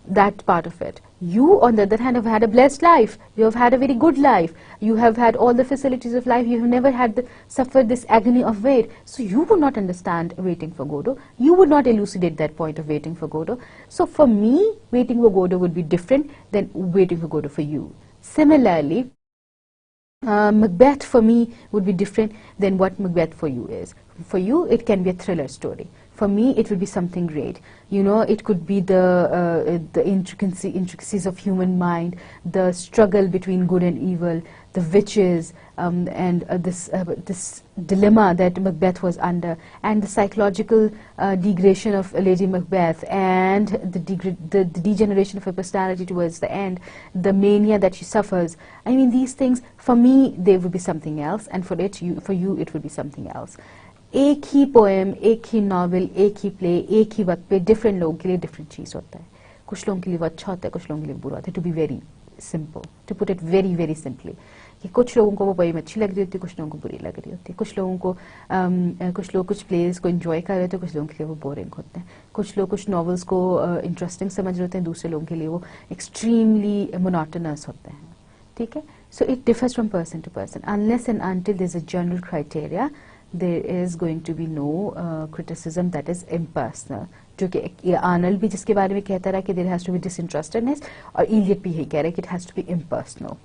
that part of it. You, on the other hand, have had a blessed life. You have had a very good life. You have had all the facilities of life. You have never had suffered this agony of wait. So you would not understand Waiting for Godot. You would not elucidate that point of Waiting for Godot. So for me, Waiting for Godot would be different than Waiting for Godot for you. Similarly, Macbeth for me would be different than what Macbeth for you is. For you, it can be a thriller story. For me, it will be something great. You know, it could be the intricacies of human mind, the struggle between good and evil, the witches, and this dilemma that Macbeth was under, and the psychological degradation of Lady Macbeth, and the degeneration of her personality towards the end, the mania that she suffers. I mean, these things, for me, they would be something else, and for you, it would be something else. एक ही poem, एक ही novel, एक ही play, एक ही वक्त पे different लोगों के लिए different चीज़ होता है. कुछ लोगों के लिए वो अच्छा होता है, कुछ लोगों के लिए बुरा होता है. To be very simple, to put it very, very simply. कि कुछ लोगों को वो पोएम अच्छी लग रही होती है, कुछ लोगों को बुरी लग रही होती है, कुछ लोगों को कुछ लोग कुछ प्लेस को एंजॉय कर रहे होते हैं, कुछ लोगों के लिए वो बोरिंग होते हैं, कुछ लोग कुछ नॉवेल्स को इंटरेस्टिंग समझ रहे होते हैं, दूसरे लोगों के लिए वो एक्सट्रीमली मोनोटोनस होते हैं. ठीक है. So it differs from person to person. Unless and until there's a general criteria, there is going to be no criticism that is impersonal. जो कि आर्नल्ड भी जिसके बारे में कहता रहा कि there has to be disinterestedness, और इलियट भी यही कह रहा है कि it has to be impersonal.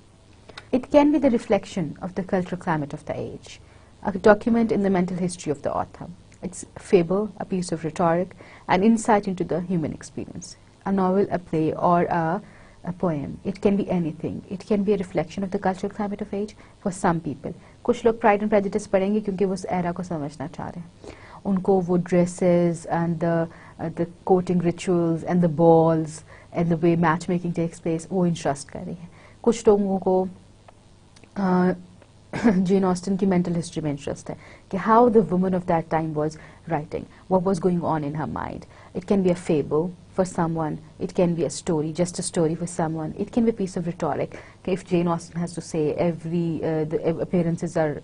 It can be the reflection of the cultural climate of the age, a document in the mental history of the author. It's a fable, a piece of rhetoric, an insight into the human experience. A novel, a play, or a poem. It can be anything. It can be a reflection of the cultural climate of age for some people. कुछ लोग Pride and Prejudice पढ़ेंगे क्योंकि वो उस era को समझना चाह रहे हैं. उनको वो dresses and the courting rituals and the balls and the way matchmaking takes place वो interest कर रही है. कुछ लोगों को Jane Austen की mental history में interest है कि how the woman of that time was writing, what was going on in her mind. It can be a fable for someone, it can be a story, just a story for someone, it can be a piece of rhetoric. If Jane Austen has to say the appearances are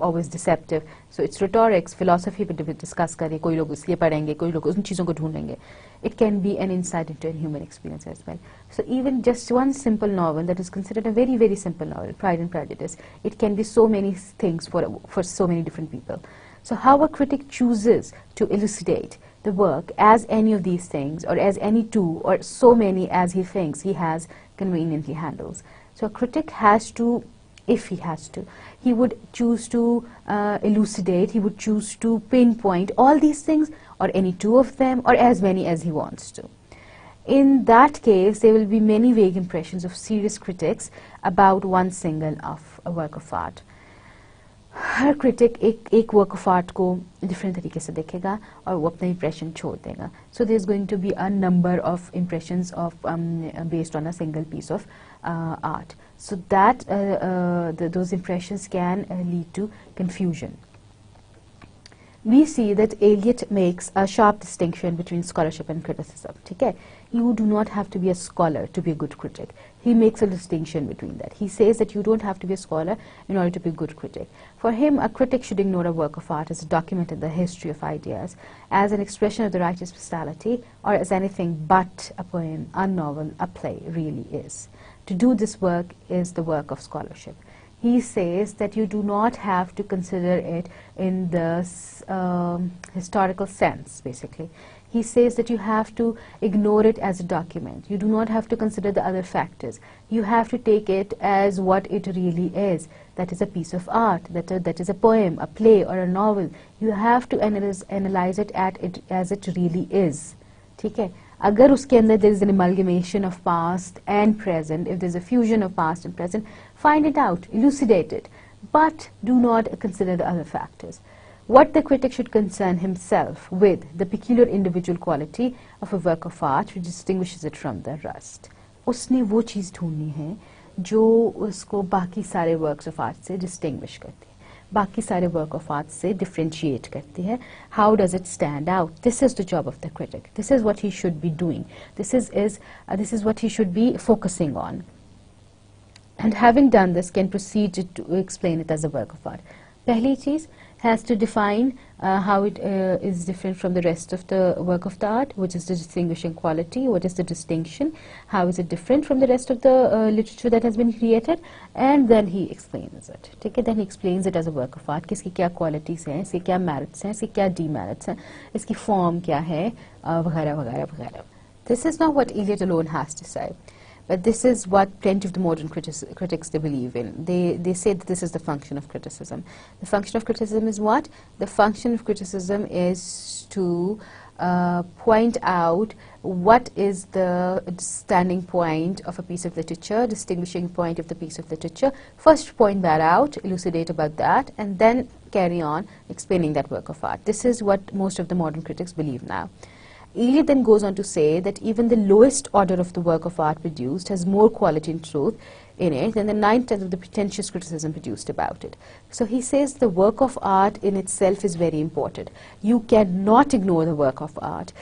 always deceptive, so it's rhetorics, philosophy पे discuss करें, कोई लोग इसलिए पढ़ेंगे, कोई लोग उन चीज़ों को ढूंढेंगे. It can be an insight into a human experience as well. So even just one simple novel that is considered a very, very simple novel, Pride and Prejudice, it can be so many things for so many different people. So how a critic chooses to elucidate the work as any of these things, or as any two, or so many as he thinks he has conveniently handles. So a critic has to, if he has to, he would choose to elucidate, he would choose to pinpoint all these things, or any two of them, or as many as he wants to. In that case, there will be many vague impressions of serious critics about one single of a work of art. हर critic एक work of art को different तरीके से देखेगा और वो अपना impression छोड़ देगा. So there is going to be a number of impressions of based on a single piece of art. So that those impressions can lead to confusion. We see that Eliot makes a sharp distinction between scholarship and criticism. Okay? You do not have to be a scholar to be a good critic. He makes a distinction between that. He says that you don't have to be a scholar in order to be a good critic. For him, a critic should ignore a work of art as a document in the history of ideas, as an expression of the writer's personality, or as anything but a poem, a novel, a play really is. To do this work is the work of scholarship. He says that you do not have to consider it in the historical sense, basically. He says that you have to ignore it as a document. You do not have to consider the other factors. You have to take it as what it really is. That is a piece of art, that is a poem, a play, or a novel. You have to analyze it as it really is. ठीक है? अगर उसके अंदर there is an amalgamation of past and present, if there is a fusion of past and present, find it out, elucidate it, but do not consider the other factors. What the critic should concern himself with, the peculiar individual quality of a work of art which distinguishes it from the rest. उसने वो चीज़ ढूंढनी है जो उसको बाकी सारे works of art से distinguish करती है, बाकी सारे work of art से differentiate करती है. How does it stand out? This is the job of the critic. This is what he should be doing. This is what he should be focusing on. And having done this, can proceed to explain it as a work of art. पहली चीज़ has to define how it is different from the rest of the work of the art, which is the distinguishing quality, what is the distinction, how is it different from the rest of the literature that has been created, and then he explains it. ठीक है? Then he explains it as a work of art, कि इसकी क्या qualities हैं, इसके क्या merits हैं, इसके क्या demerits हैं, इसकी form क्या है, वगैरह वगैरह वगैरह. This is not what Eliot alone has to say. But this is what plenty of the modern critics they believe in. They say that this is the function of criticism. The function of criticism is what? The function of criticism is to point out what is the standing point of a piece of literature, distinguishing point of the piece of literature. First point that out, elucidate about that, and then carry on explaining that work of art. This is what most of the modern critics believe now. Eliot then goes on to say that even the lowest order of the work of art produced has more quality and truth in it than the 9/10 of the pretentious criticism produced about it. So he says the work of art in itself is very important. You cannot ignore the work of art.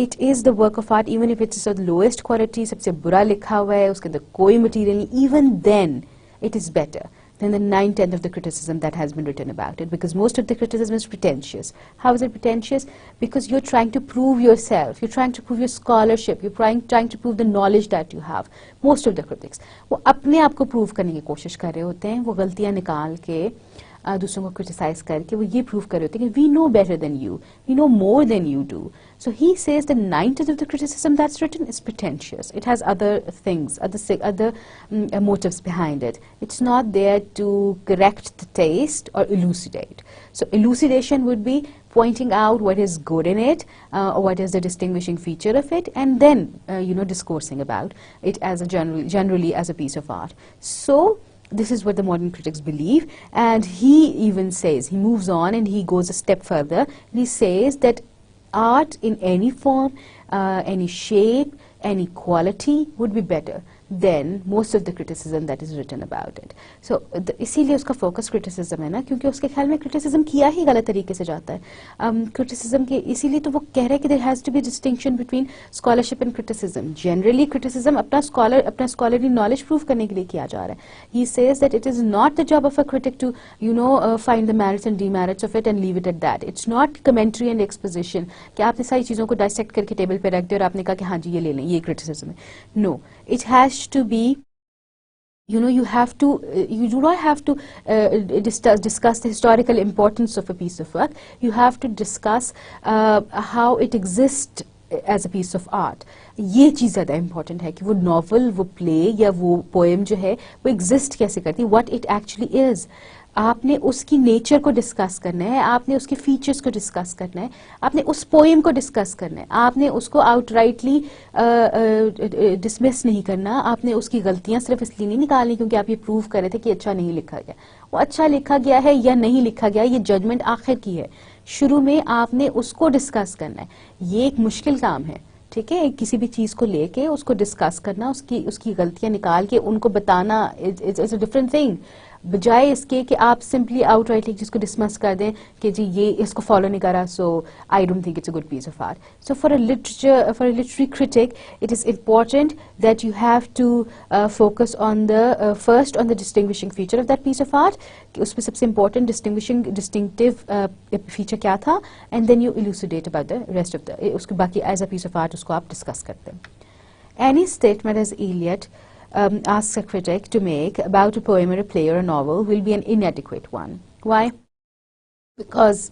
It is the work of art, even if it is of the lowest quality, सबसे बुरा लिखा हुआ है, उसके अंदर कोई material नहीं, even then it is better than the 9/10 of the criticism that has been written about it, because most of the criticism is pretentious. How is it pretentious? Because you're trying to prove yourself, you're trying to prove your scholarship, you're trying to prove the knowledge that you have. Most of the critics, वो अपने आप को prove करने की कोशिश कर रहे होते हैं, वो गलतियां निकाल के दूसरों को क्रिटिसाइज करके वो ये प्रूव कर रहे होते हैं कि we know better than you, we know more than you do. So he says the 9/10 of the criticism that's written is pretentious. It has other things, other motives behind it. It's not there to correct the taste or elucidate. So elucidation would be pointing out what is good in it, or what is the distinguishing feature of it, and then discoursing about it as a generally as a piece of art. So this is what the modern critics believe, and he even says, he moves on and he goes a step further, and he says that art in any form, any shape, any quality would be better than most of the criticism that is written about it. So इसीलिए उसका focus criticism है ना, क्योंकि उसके ख्याल में criticism किया ही गलत तरीके से जाता है. Criticism के इसीलिए तो वो कह रहे हैं कि there has to be a distinction between scholarship and criticism. Generally criticism अपना scholarly knowledge prove करने के लिए किया जा रहा है. He says that it is not the job of a critic to find the merits and demerits of it and leave it at that. It's not commentary and exposition कि आपने सारी चीज़ों को dissect करके टेबल पे रख दिया और आपने कहा कि हाँ जी ये ले लें, ये criticism है. No, it has to be, you do not have to discuss the historical importance of a piece of work. You have to discuss how it exists as a piece of art. ये चीज़ ज़्यादा important है कि वो novel, वो play या वो poem जो है वो exist कैसे करती है, what it actually is. आपने उसकी नेचर को डिस्कस करना है, आपने उसके फीचर्स को डिस्कस करना है, आपने उस पोएम को डिस्कस करना है, आपने उसको आउटराइटली डिसमिस नहीं करना, आपने उसकी गलतियां सिर्फ इसलिए नहीं निकालनी क्योंकि आप ये प्रूव कर रहे थे कि अच्छा नहीं लिखा गया. वो अच्छा लिखा गया है या नहीं लिखा गया, ये जजमेंट आखिर की है. शुरू में आपने उसको डिस्कस करना है. ये एक मुश्किल काम है, ठीक है, किसी भी चीज़ को लेके उसको डिस्कस करना, उसकी गलतियां निकाल के उनको बताना, इट्स अ डिफरेंट थिंग, बजाय इसके कि आप सिंपली आउटराइटली जिसको डिसमस कर दें कि जी ये इसको फॉलो नहीं करा, so I don't think it's a good piece of art. So for a literary critic it is important that you have to focus on the first on the distinguishing feature of that piece of art, कि उसमें सबसे important distinctive feature क्या था, and then you elucidate about the rest of the उसके बाकी as a piece of art उसको आप discuss करते हैं. Any statement, as Eliot asks a critic to make about a poem or a play or a novel will be an inadequate one. Why? Because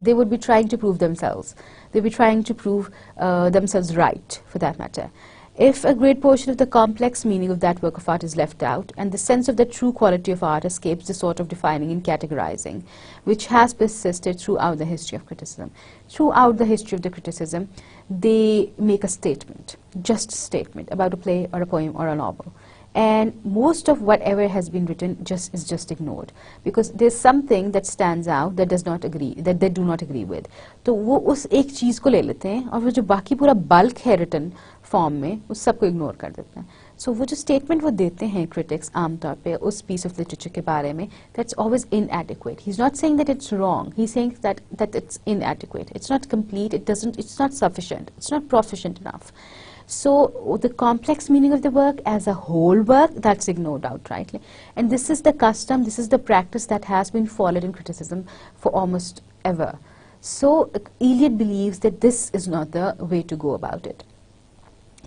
they would be trying to prove themselves. They'd be trying to prove themselves right, for that matter. If a great portion of the complex meaning of that work of art is left out, and the sense of the true quality of art escapes the sort of defining and categorizing which has persisted throughout the history of criticism. Throughout the history of the criticism, they make a statement, just a statement about a play or a poem or a novel. And most of whatever has been written is just ignored, because there's something that stands out that does not agree, that they do not agree with. तो वो उस एक चीज़ को ले लेते हैं और वो जो बाकी पूरा बल्क है रिटन फॉर्म में उस सबको इग्नोर कर देते हैं. सो वो जो स्टेटमेंट वो देते हैं क्रिटिक्स आमतौर पे उस पीस ऑफ लिटरेचर के बारे में, that's always इनएडिक्वेट. He is not saying that it's wrong, he is saying that it's इनएडिक्वेट, it's not complete, it's not sufficient, it's not proficient enough. So the complex meaning of the work as a whole work, that's ignored outrightly. And this is the custom, this is the practice that has been followed in criticism for almost ever. So Eliot believes that this is not the way to go about it.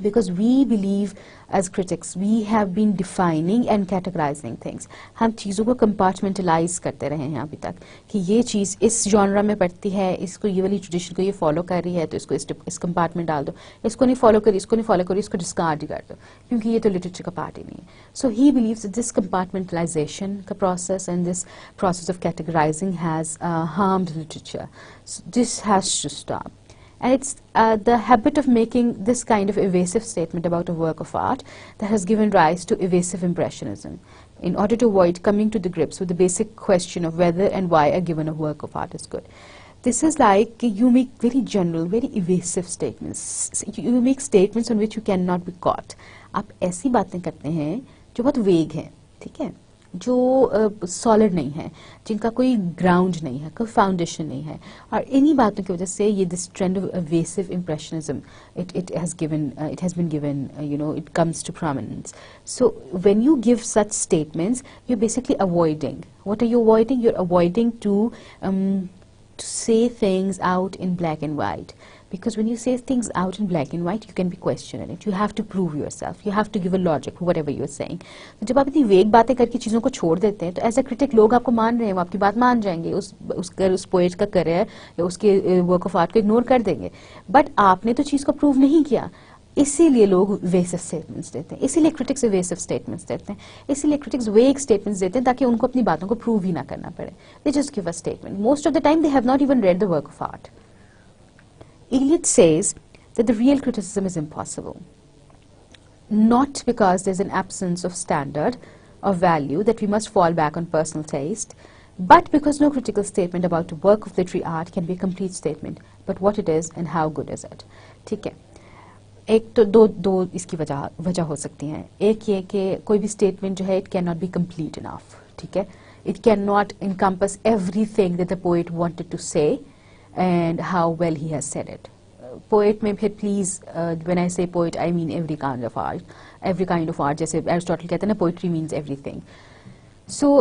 Because we believe as critics, we have been defining and categorizing things. हम चीज़ों को compartmentalize करते रहे हैं अभी तक कि ये चीज़ इस genre में पड़ती है, इसको ये वाली tradition को ये follow कर रही है तो इसको इस compartment डाल दो, इसको नहीं follow करी, इसको नहीं follow करी, इसको discard ही कर दो क्योंकि ये तो literature का part ही नहीं है. So he believes that this compartmentalization का process and this process of categorizing has harmed literature. So this has to stop. And it's the habit of making this kind of evasive statement about a work of art that has given rise to evasive impressionism, in order to avoid coming to the grips with the basic question of whether and why a given work of art is good. This is like you make very general, very evasive statements. You make statements on which you cannot be caught. आप ऐसी बातें करते हैं जो बहुत vague हैं, ठीक है? जो सॉलिड नहीं है, जिनका कोई ग्राउंड नहीं है, कोई फाउंडेशन नहीं है, और इन्हीं बातों की वजह से ये this trend of evasive impressionism it has been given, it comes to prominence. So when you give such statements, you're basically avoiding. What are you avoiding? You're avoiding to say things out in black and white. Because when you say things out in black and white, you can be questioned it. You have to prove yourself. You have to give a logic for whatever you're saying. तो जब आप इतनी वेग बातें करके चीज़ों को छोड़ देते हैं, तो एज अ क्रिटिक लोग आपको मान रहे हैं, वो आपकी बात मान जाएंगे, उस पोएट का करियर या उसके वर्क ऑफ आर्ट को इग्नोर कर देंगे. बट आपने तो चीज़ को प्रूव नहीं किया, इसीलिए लोग वेसिव स्टेटमेंट्स देते हैं, इसीलिए क्रिटिक्स वेसिव स्टेटमेंट्स देते हैं, इसीलिए क्रिटिक्स वेग स्टेटमेंट्स देते हैं ताकि उनको अपनी बातों को प्रूव ही ना करना पड़े. They just give a statement. Most of the time they have not even read the work of art. Eliot says that the real criticism is impossible, not because there's an absence of standard of value that we must fall back on personal taste, but because no critical statement about a work of literary art can be a complete statement, but what it is and how good is it. ठीक है, एक तो दो इसकी वजह हो सकती हैं. एक ये कि कोई भी स्टेटमेंट जो है it cannot be complete enough. ठीक है, it cannot encompass everything that the poet wanted to say and how well he has said it. Poet में फिर please, when I say poet I mean every kind of art. जैसे Aristotle कहते हैं ना, poetry means everything. So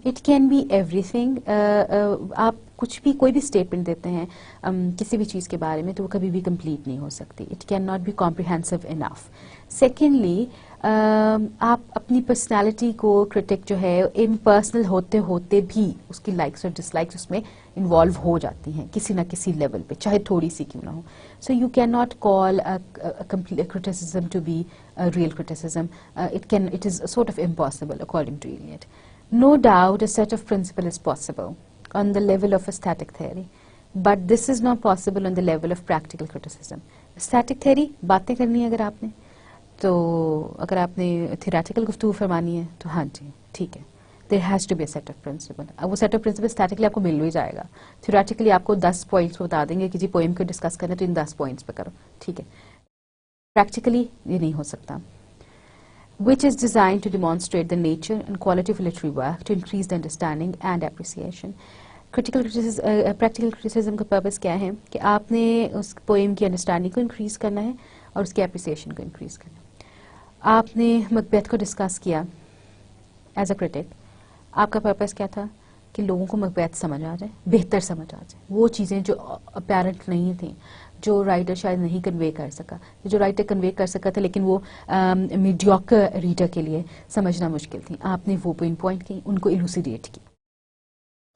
it can be everything. आप कुछ भी कोई भी स्टेटमेंट देते हैं किसी भी चीज़ के बारे में, तो वो कभी भी कंप्लीट नहीं हो सकती. It can not be comprehensive enough. Secondly, आप अपनी पर्सनालिटी को, क्रिटिक जो है, इम्पर्सनल होते होते भी उसकी लाइक्स और डिसलाइक्स उसमें इन्वॉल्व हो जाती हैं किसी ना किसी लेवल पे, चाहे थोड़ी सी क्यों ना हो. So you can not call criticism to be a real criticism. It is sort of impossible according to Eliot. No doubt a set of principle is possible on the level of a static theory, but this is not possible on the level of practical criticism. Static theory बातें करनी है अगर आपने, तो अगर आपने theoretical गुफ्तगू फरमानी है तो हाँ जी ठीक है, there has to be a set of principle. अब वो set of principle statically आपको मिल ही जाएगा. Theoretically आपको 10 points बता देंगे कि जी पोएम को डिस्कस करना है तो इन 10 points पे करो, ठीक है. Practically ये नहीं हो सकता. Which is designed to demonstrate the nature and quality of literary work to increase the understanding and appreciation. Practical criticism का पर्पस क्या है कि आपने उस पोएम की अंडरस्टैंडिंग को इंक्रीज करना है और उसकी एप्रिसिएशन को इंक्रीज करना है. आपने मकबेथ को डिस्कस किया एज अ क्रिटिक, आपका पर्पस क्या था कि लोगों को मकबेथ समझ आ जाए, बेहतर समझ आ जाए. वो चीज़ें जो अपैरेंट नहीं थी, जो राइटर शायद नहीं कन्वे कर सका, जो राइटर कन्वे कर सका था लेकिन वो मीडियोकर रीडर के लिए समझना मुश्किल थी, आपने वो पॉइंट की, उनको इलूसिडेट की,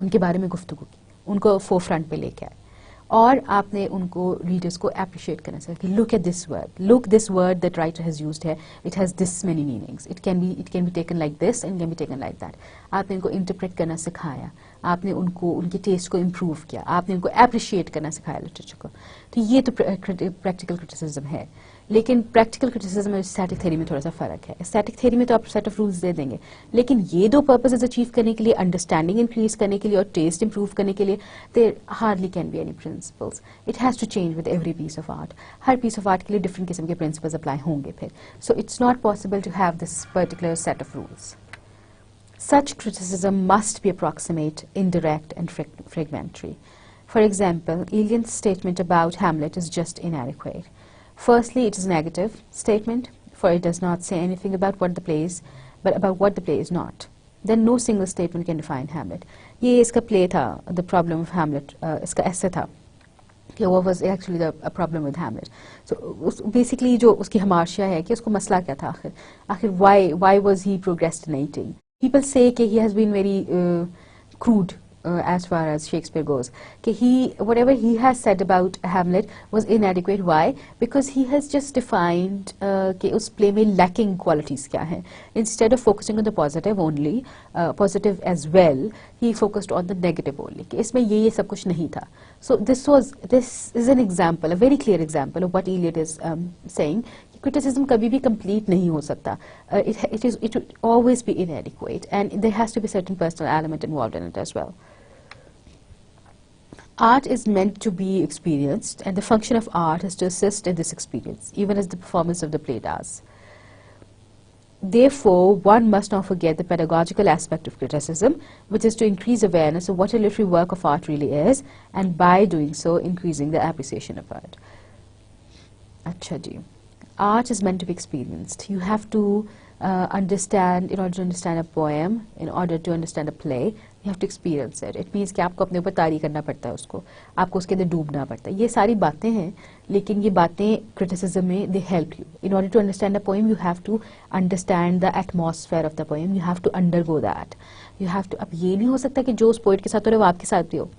उनके बारे में गुफ्तगू की, उनको फोर फ्रंट पे लेके आए, और आपने उनको रीडर्स को अप्रिशिएट करना चाहिए कि look this word that writer has used है, it has this many meanings, it can be taken like this and can be taken like that. आपने उनको इंटरप्रेट करना सिखाया, आपने उनको उनके टेस्ट को इम्प्रूव किया, आपने उनको अप्रिशिएट करना सिखाया लिटरेचर को. तो ये तो प्रैक्टिकल क्रिटिसिज्म है. लेकिन प्रैक्टिकल क्रिटिसिज्म और स्टैटिक थ्योरी में थोड़ा सा फर्क है. स्टैटिक थ्योरी में तो आप सेट ऑफ रूल्स दे देंगे, लेकिन ये दो पर्पसेस अचीव करने के लिए, अंडरस्टैंडिंग इंक्रीज करने के लिए और टेस्ट इंप्रूव करने के लिए, there hardly can be any principles. It has to change with every piece of art. हर पीस ऑफ आर्ट के लिए डिफरेंट किस्म के प्रिंसिपल्स अप्लाई होंगे फिर. So it's not possible to have this particular set of rules. Such criticism must be approximate, indirect, and fragmentary. For example, Eliot's statement about Hamlet is just inadequate. Firstly, it is a negative statement, for it does not say anything about what the play is, but about what the play is not. Then no single statement can define Hamlet. ये इसका play था, The Problem of Hamlet, इसका essay था. What was actually a problem with Hamlet. So basically जो उसकी हमाशा है कि उसको मसला क्या था आखिर why was he procrastinating. People say that he has been very crude as far as Shakespeare goes. Whatever he has said about Hamlet was inadequate. Why? Because he has just defined कि उस play में lacking qualities क्या हैं. Instead of focusing on the positive only, positive as well, he focused on the negative only. कि इसमें ये सब कुछ नहीं था. So this is an example, a very clear example of what Eliot is saying. Criticism कभी भी complete नहीं हो सकता. It would always be inadequate, and there has to be a certain personal element involved in it as well. Art is meant to be experienced, and the function of art is to assist in this experience, even as the performance of the play does. Therefore, one must not forget the pedagogical aspect of criticism, which is to increase awareness of what a literary work of art really is, and by doing so, increasing the appreciation of art. Acha ji. Art is meant to be experienced. You have to understand, in order to understand a poem, in order to understand a play, you have to experience it. It means कि आपको अपने ऊपर तारी करना पड़ता है उसको, आपको उसके अंदर डूबना पड़ता है. ये सारी बातें हैं, लेकिन ये बातें criticism में they help you. In order to understand a poem, you have to understand the atmosphere of the poem. You have to undergo that. You have to. अब ये नहीं हो सकता कि जो उस पोइट के साथ हो रहा है वो आपके साथ भी हो.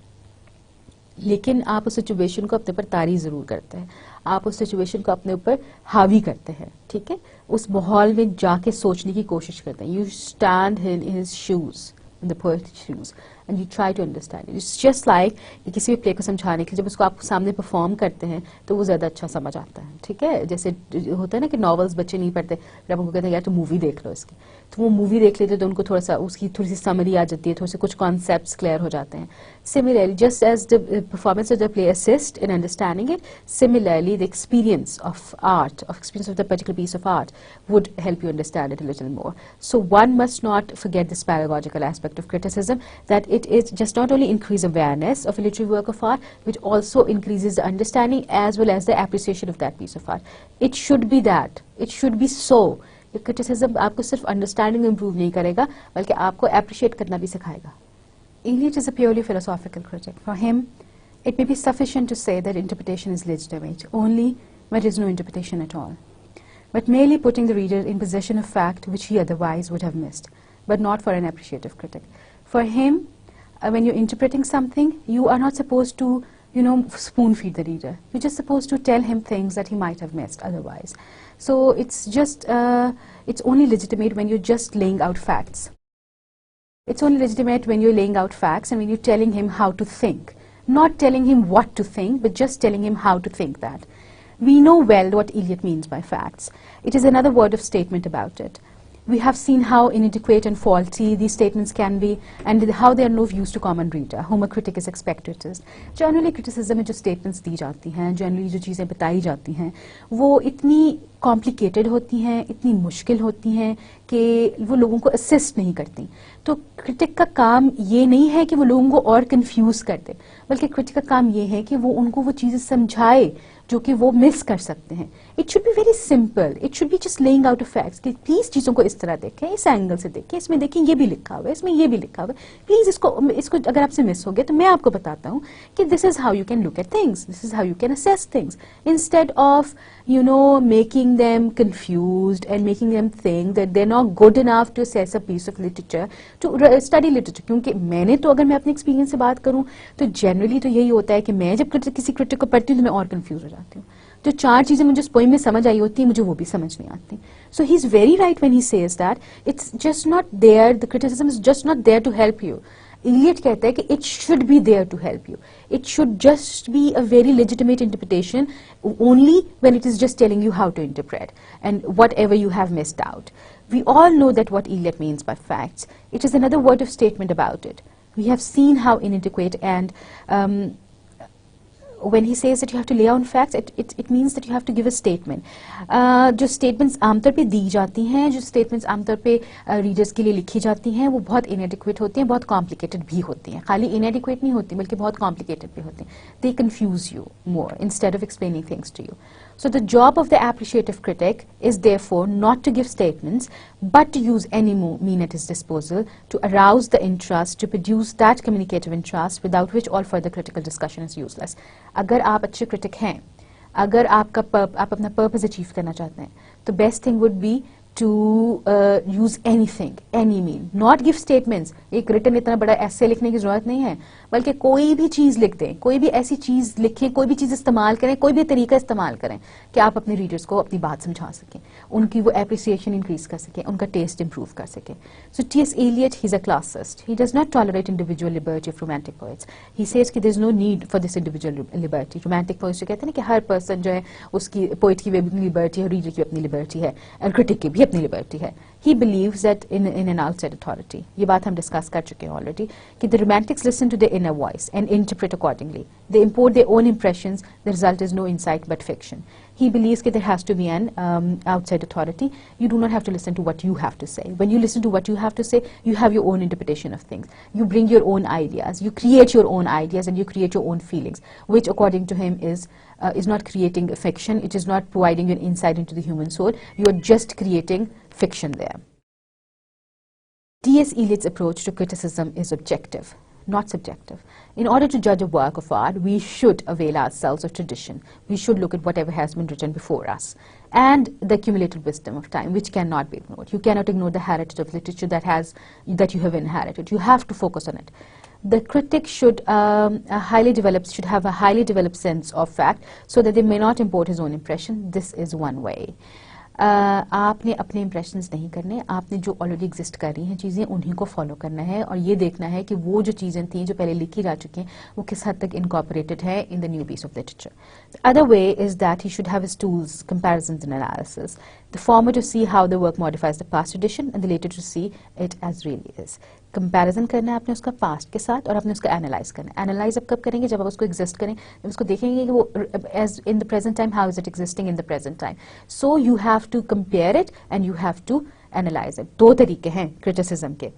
लेकिन आप उस सिचुएशन को अपने ऊपर तारी जरूर करते हैं, आप उस सिचुएशन को अपने ऊपर हावी करते हैं, ठीक है, उस माहौल में जाके सोचने की कोशिश करते हैं. You stand in his shoes, in the poet's shoes, and you try to understand it. It's just like किसी भी प्ले को समझाने के लिए जब उसको आप सामने परफॉर्म करते हैं तो वो ज़्यादा अच्छा समझ आता है, ठीक है. जैसे होता है ना कि नॉवेल्स बच्चे नहीं पढ़ते, फिर आप उनको कहते हैं यार तो मूवी देख लो इसकी, तो वो मूवी देख लेते तो उनको थोड़ा सा उसकी थोड़ी सी समरी आ जाती है, थोड़े से कुछ कॉन्सेप्ट्स क्लियर हो जाते हैं. Similarly, just as the performance of the play assists in understanding it, similarly the experience of art, experience of the particular piece of art would help you understand it a little more. So one must not forget this pedagogical aspect of criticism, that it is just not only increase awareness of a literary work of art, which also increases the understanding as well as the appreciation of that piece of art. It should be that. It should be so. Criticism आपको सिर्फ understanding improve नहीं करेगा, बल्कि आपको appreciate करना भी सिखाएगा. Eliot is a purely philosophical critic. For him, it may be sufficient to say that interpretation is legitimate, only when there is no interpretation at all, but merely putting the reader in possession of fact which he otherwise would have missed, but not for an appreciative critic. For him, when you're interpreting something, you are not supposed to, spoon-feed the reader. You're just supposed to tell him things that he might have missed otherwise. So it's just, it's only legitimate when you're just laying out facts. It's only legitimate when you're laying out facts and when you're telling him how to think. Not telling him what to think, but just telling him how to think that. We know well what Eliot means by facts. It is another word of statement about it. We have seen how inadequate and faulty these statements can be, and how they are no use to common reader, whom a critic is expected to. Generally, criticism में जो statements दी जाती हैं, generally जो चीज़ें बताई जाती हैं, वो इतनी complicated होती हैं, इतनी मुश्किल होती हैं कि वो लोगों को assist नहीं करती. तो critic का काम ये नहीं है कि वो लोगों को और confuse कर दे, बल्कि critic का काम ये है कि वो उनको वो चीज़ें समझाए जो कि वो मिस कर सकते हैं. It should be very simple, it should be just laying out facts कि प्लीज चीज़ों को इस तरह देखें, इस एंगल से देखें, इसमें देखें ये भी लिखा हुआ है, इसमें ये भी लिखा हुआ है, प्लीज इसको अगर आपसे मिस हो गया तो मैं आपको बताता हूँ कि this is how you can look at things, this is how you can assess things, instead of making them confused and making them think that they're not good enough to assess a piece of literature, to study literature. क्योंकि मैंने तो अगर मैं अपने experience से बात करूं तो जनरली तो यही होता है कि मैं जब किसी क्रिटिक को पढ़ती हूँ तो मैं और कंफ्यूज हो जाती हूँ. जो चार चीजें मुझे उस पोएम में समझ आई होती हैं मुझे वो भी समझ नहीं आती. So he is very right when he says that it's just not there, the criticism is just not there to help you. Eliot कहता है कि it should be there to help you. It should just be a very legitimate interpretation only when it is just telling you how to interpret and whatever you have missed out. We all know that what Eliot means by facts. It is another word of statement about it. We have seen how inadequate and when he says that you have to lay out facts, it means that you have to give a statement. जो statements आमतौर पे दी जाती हैं, जो statements आमतौर पे readers के लिए लिखी जाती हैं, वो बहुत inadequate होती हैं, बहुत complicated भी होती हैं. खाली inadequate नहीं होती बल्कि बहुत complicated भी होती हैं. They confuse you more instead of explaining things to you. So the job of the appreciative critic is therefore not to give statements, but to use any mean at his disposal to arouse the interest, to produce that communicative interest without which all further critical discussion is useless. अगर आप अच्छे critic हैं, अगर आप अपना purpose achieve करना चाहते हैं, तो best thing would be to use anything, any mean, not give statements. एक written इतना बड़ा essay लिखने की जरूरत नहीं है, बल्कि कोई भी चीज़ लिख दें, कोई भी ऐसी चीज़ लिखें, कोई भी चीज़ इस्तेमाल करें, कोई भी तरीका इस्तेमाल करें कि आप अपने रीडर्स को अपनी बात समझा सकें, उनकी वो एप्रिसिएशन इंक्रीज कर सकें, उनका टेस्ट इंप्रूव कर सकें. सो T.S. Eliot, he is a classist. He does not tolerate individual liberty of romantic poets. He says कि there is no need for this individual liberty. Romantic poets जो कहते हैं ना कि हर पर्सन जो है उसकी पोइट की भी अपनी लिबर्टी है, रीडर की अपनी लिबर्टी है, और क्रिटिक की भी उनकी अपनी लिबर्टी है. He believes that in an outside authority. ये बात हम डिस्कस कर चुके हैं ऑलरेडी कि the romantics listen to their inner voice and interpret accordingly. They import their own impressions. The result is no insight but fiction. He believes that there has to be an outside authority. You do not have to listen to what you have to say. When you listen to what you have to say, you have your own interpretation of things. You bring your own ideas. You create your own ideas and you create your own feelings, which according to him is not creating fiction. It is not providing you an insight into the human soul. You are just creating fiction there. T.S. Eliot's approach to criticism is objective, not subjective. In order to judge a work of art, we should avail ourselves of tradition. We should look at whatever has been written before us and the accumulated wisdom of time, which cannot be ignored. You cannot ignore the heritage of literature that you have inherited. You have to focus on it. The critic should have a highly developed sense of fact so that they may not import his own impression. This is one way. आपने अपने impressions नहीं करने, आपने जो already exist कर रही हैं चीज़ें उन्हीं को फॉलो करना है और ये देखना है कि वो जो चीज़ें थी जो पहले लिखी जा चुकी हैं वो किस हद तक इनकॉर्पोरेटेड है in the new piece of literature. The other way is that he should have his tools, comparisons and analysis. The former to see how the work modifies the past tradition and the later to see it as really is. Comparison करना है आपने उसका past के साथ और आपने उसका analyse करना है. एनालाइज अब कब करेंगे? जब आप उसको एग्जिस्ट करें, जब उसको देखेंगे कि वो as in the present time how is it existing in the present time. So you have to compare it and you have to analyse it. दो तरीके हैं क्रिटिसिज्म के.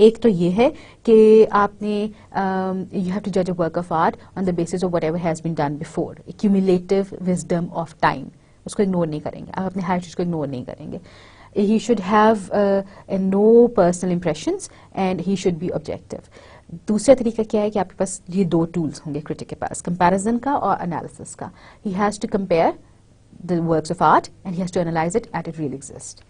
एक तो ये है कि आपने यू हैव टू जज a work of art on the basis of whatever has been done before. Accumulative wisdom of time, उसको इग्नोर नहीं करेंगे आप, अपने हेरिटेज को इग्नोर नहीं करेंगे. He should have no personal impressions and he should be objective. दूसरा तरीका क्या है कि आपके पास ये दो टूल्स होंगे क्रिटिक के पास, कंपैरिजन का और एनालिसिस का. He has to compare the works of art and he has to analyze it as it really exists.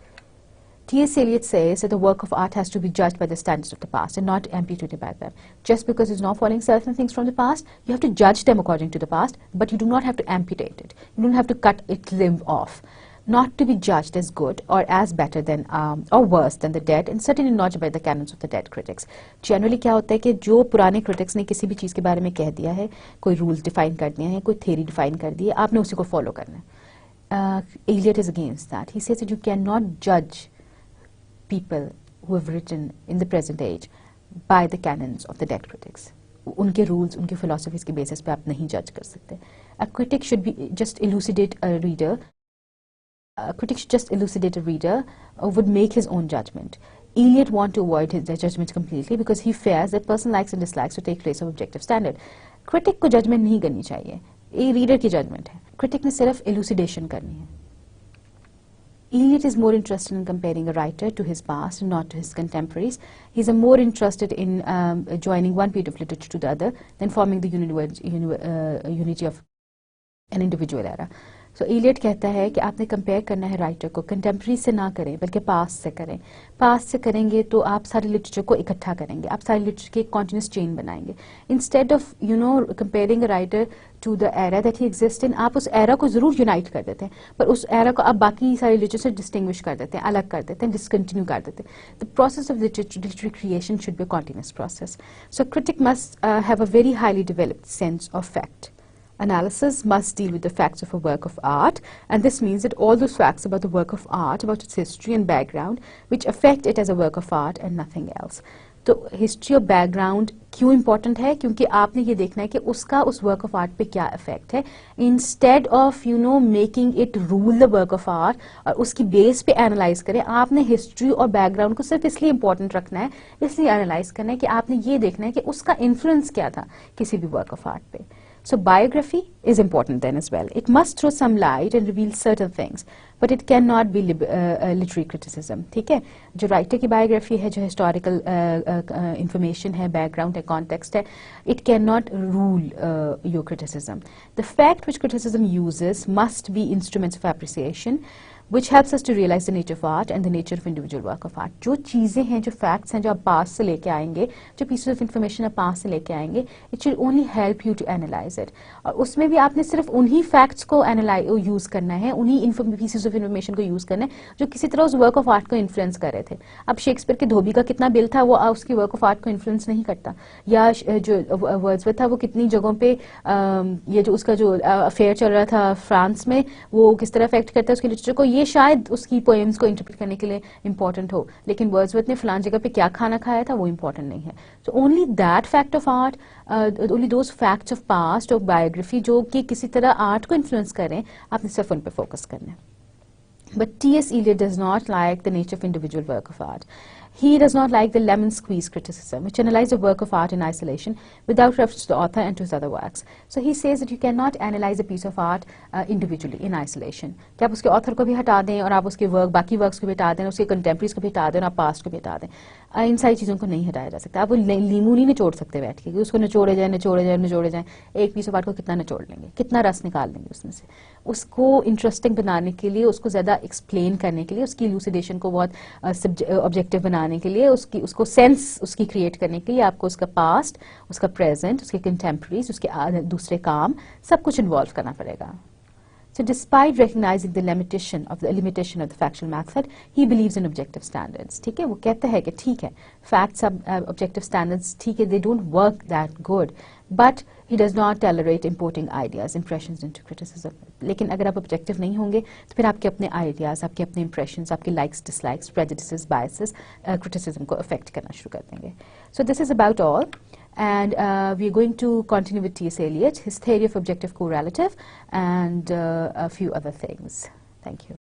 T.S. Eliot says that the work of art has to be judged by the standards of the past and not amputated by them. Just because it's not following certain things from the past, you have to judge them according to the past, but you do not have to amputate it. You don't have to cut its limb off. Not to be judged as good or as better than or worse than the dead, and certainly not by the canons of the dead critics. Generally क्या होता है कि जो पुराने critics ने किसी भी चीज़ के बारे में कह दिया है, कोई rules define कर दिए हैं, कोई theory define कर दी है, आपने उसी को follow करना है. Eliot is against that. He says that you cannot judge people who have written in the present age by the canons of the dead critics. उनके rules, उनके philosophies के basis पे आप नहीं judge कर सकते. A critic should be just elucidate a reader. A critic should just elucidate a reader would make his own judgment. Eliot wants to avoid his judgment completely because he fears that person likes and dislikes to take place of objective standard. Critic को judgment नहीं करनी चाहिए, ये reader की judgment है. Critic ने सिर्फ elucidation करनी है. Eliot is more interested in comparing a writer to his past and not to his contemporaries. He's more interested in joining one period of literature to the other than forming the unity of an individual era. सो Eliot कहता है कि आपने compare करना है writer को contemporary से ना करें बल्कि पास्ट से करें. पास्ट से करेंगे तो आप सारी लिटरेचर को इकट्ठा करेंगे, आप सारी लिटरेचर की एक कॉन्टिन्यूस चेन बनाएंगे. Instead of comparing a writer to the era that he exist in, आप उस एरा को जरूर यूनाइट कर देते हैं पर उस एरा को आप बाकी सारी लिटरेचर से डिस्टिंग्विश कर देते हैं, अलग कर देते हैं, डिसकंटिन्यू कर देते हैं. The process of literary creation should be a continuous process. So critic must have a very highly developed sense of fact. Analysis must deal with the facts of a work of art, and this means that all those facts about the work of art, about its history and background, which affect it as a work of art and nothing else. तो history और background क्यों important है? क्योंकि आपने ये देखना है कि उसका उस वर्क ऑफ आर्ट पे क्या इफेक्ट है, instead of making it rule the work of art और उसकी बेस पे एनालाइज करें. आपने हिस्ट्री और बैकग्राउंड को सिर्फ इसलिए इंपॉर्टेंट रखना है, इसलिए एनालाइज करना है कि आपने ये देखना है कि उसका इन्फ्लुएंस क्या था किसी भी वर्क ऑफ आर्ट पे. So biography is important then as well. It must throw some light and reveal certain things, but it cannot be literary criticism. ठीक है, जो राइटर की बायोग्राफी है, जो हिस्टोरिकल इंफॉर्मेशन है, बैकग्राउंड है, कॉन्टेक्स्ट है, it cannot rule your criticism. The fact which criticism uses must be instruments of appreciation, which helps us to realize the nature of art and the nature of individual work of art. जो चीज़ें हैं, जो facts हैं, जो आप पास से लेके आएंगे, जो pieces of information आप पास से लेके आएंगे, it should only help you to analyze it. और उसमें भी आपने सिर्फ उन्हीं facts को यूज़ करना है, उन्हीं pieces of information को यूज़ करना है जो किसी तरह उस work of art को influence कर रहे थे. अब शेक्सपियर के धोबी का कितना बिल था वो उसकी work of art को influence नहीं करता, या जो वर्ड्सवर्थ था वो कितनी जगहों पे ये जो उसका जो अफेयर चल रहा था फ्रांस में वो किस तरह अफेक्ट करता है उसकी लिटरेचर को, ये शायद उसकी पोएम्स को इंटरप्रेट करने के लिए इंपॉर्टेंट हो, लेकिन वर्ड्सवर्थ ने फलान जगह पे क्या खाना खाया था वो इंपॉर्टेंट नहीं है. So only that fact of art, only those facts of past of biography जो कि किसी तरह आर्ट को इन्फ्लुएंस करें, आपने सिर्फ उन पे फोकस करना है. But T.S. Eliot does not like the nature of individual work of art. He does not like the lemon squeeze criticism, which analyzes a work of art in isolation without reference to the author and to his other works. So he says that you cannot analyze a piece of art individually, in isolation. कि आप उसके author को भी हटा दें और आप उसके work, बाकी works को भी हटा दें, उसके contemporaries को भी हटा दें और आप past को भी हटा दें. इन सारी चीज़ों को नहीं हटाया जा सकता. आप वो लीमू नहीं निचोड़ सकते बैठ के, उसको निचोड़े जाए. एक पीस ऑफ आर्ट को कितना निचोड़ लेंगे, कितना रस निकाल लेंगे उसमें से. उसको इंटरेस्टिंग बनाने के लिए, उसको ज़्यादा एक्सप्लेन करने के लिए, उसकी इलूसिडेशन को बहुत ऑब्जेक्टिव बनाने के लिए, उसको सेंस उसकी क्रिएट करने के लिए आपको उसका पास्ट, उसका प्रेजेंट, उसके कंटेम्प्रेरीज, उसके दूसरे काम, सब कुछ इन्वॉल्व करना पड़ेगा. So despite recognizing the limitation of the factual method, he believes in objective standards. ठीक है, वो कहते हैं कि ठीक है, facts are objective standards, ठीक है, they don't work that good, but he does not tolerate importing ideas, impressions into criticism. लेकिन अगर आप objective नहीं होंगे तो फिर आपके अपने ideas, आपके अपने impressions, आपके likes, dislikes, prejudices, biases, criticism को affect करना शुरू कर देंगे. So this is about all. And we are going to continue with T.S. Eliot, his theory of objective correlative, and a few other things. Thank you.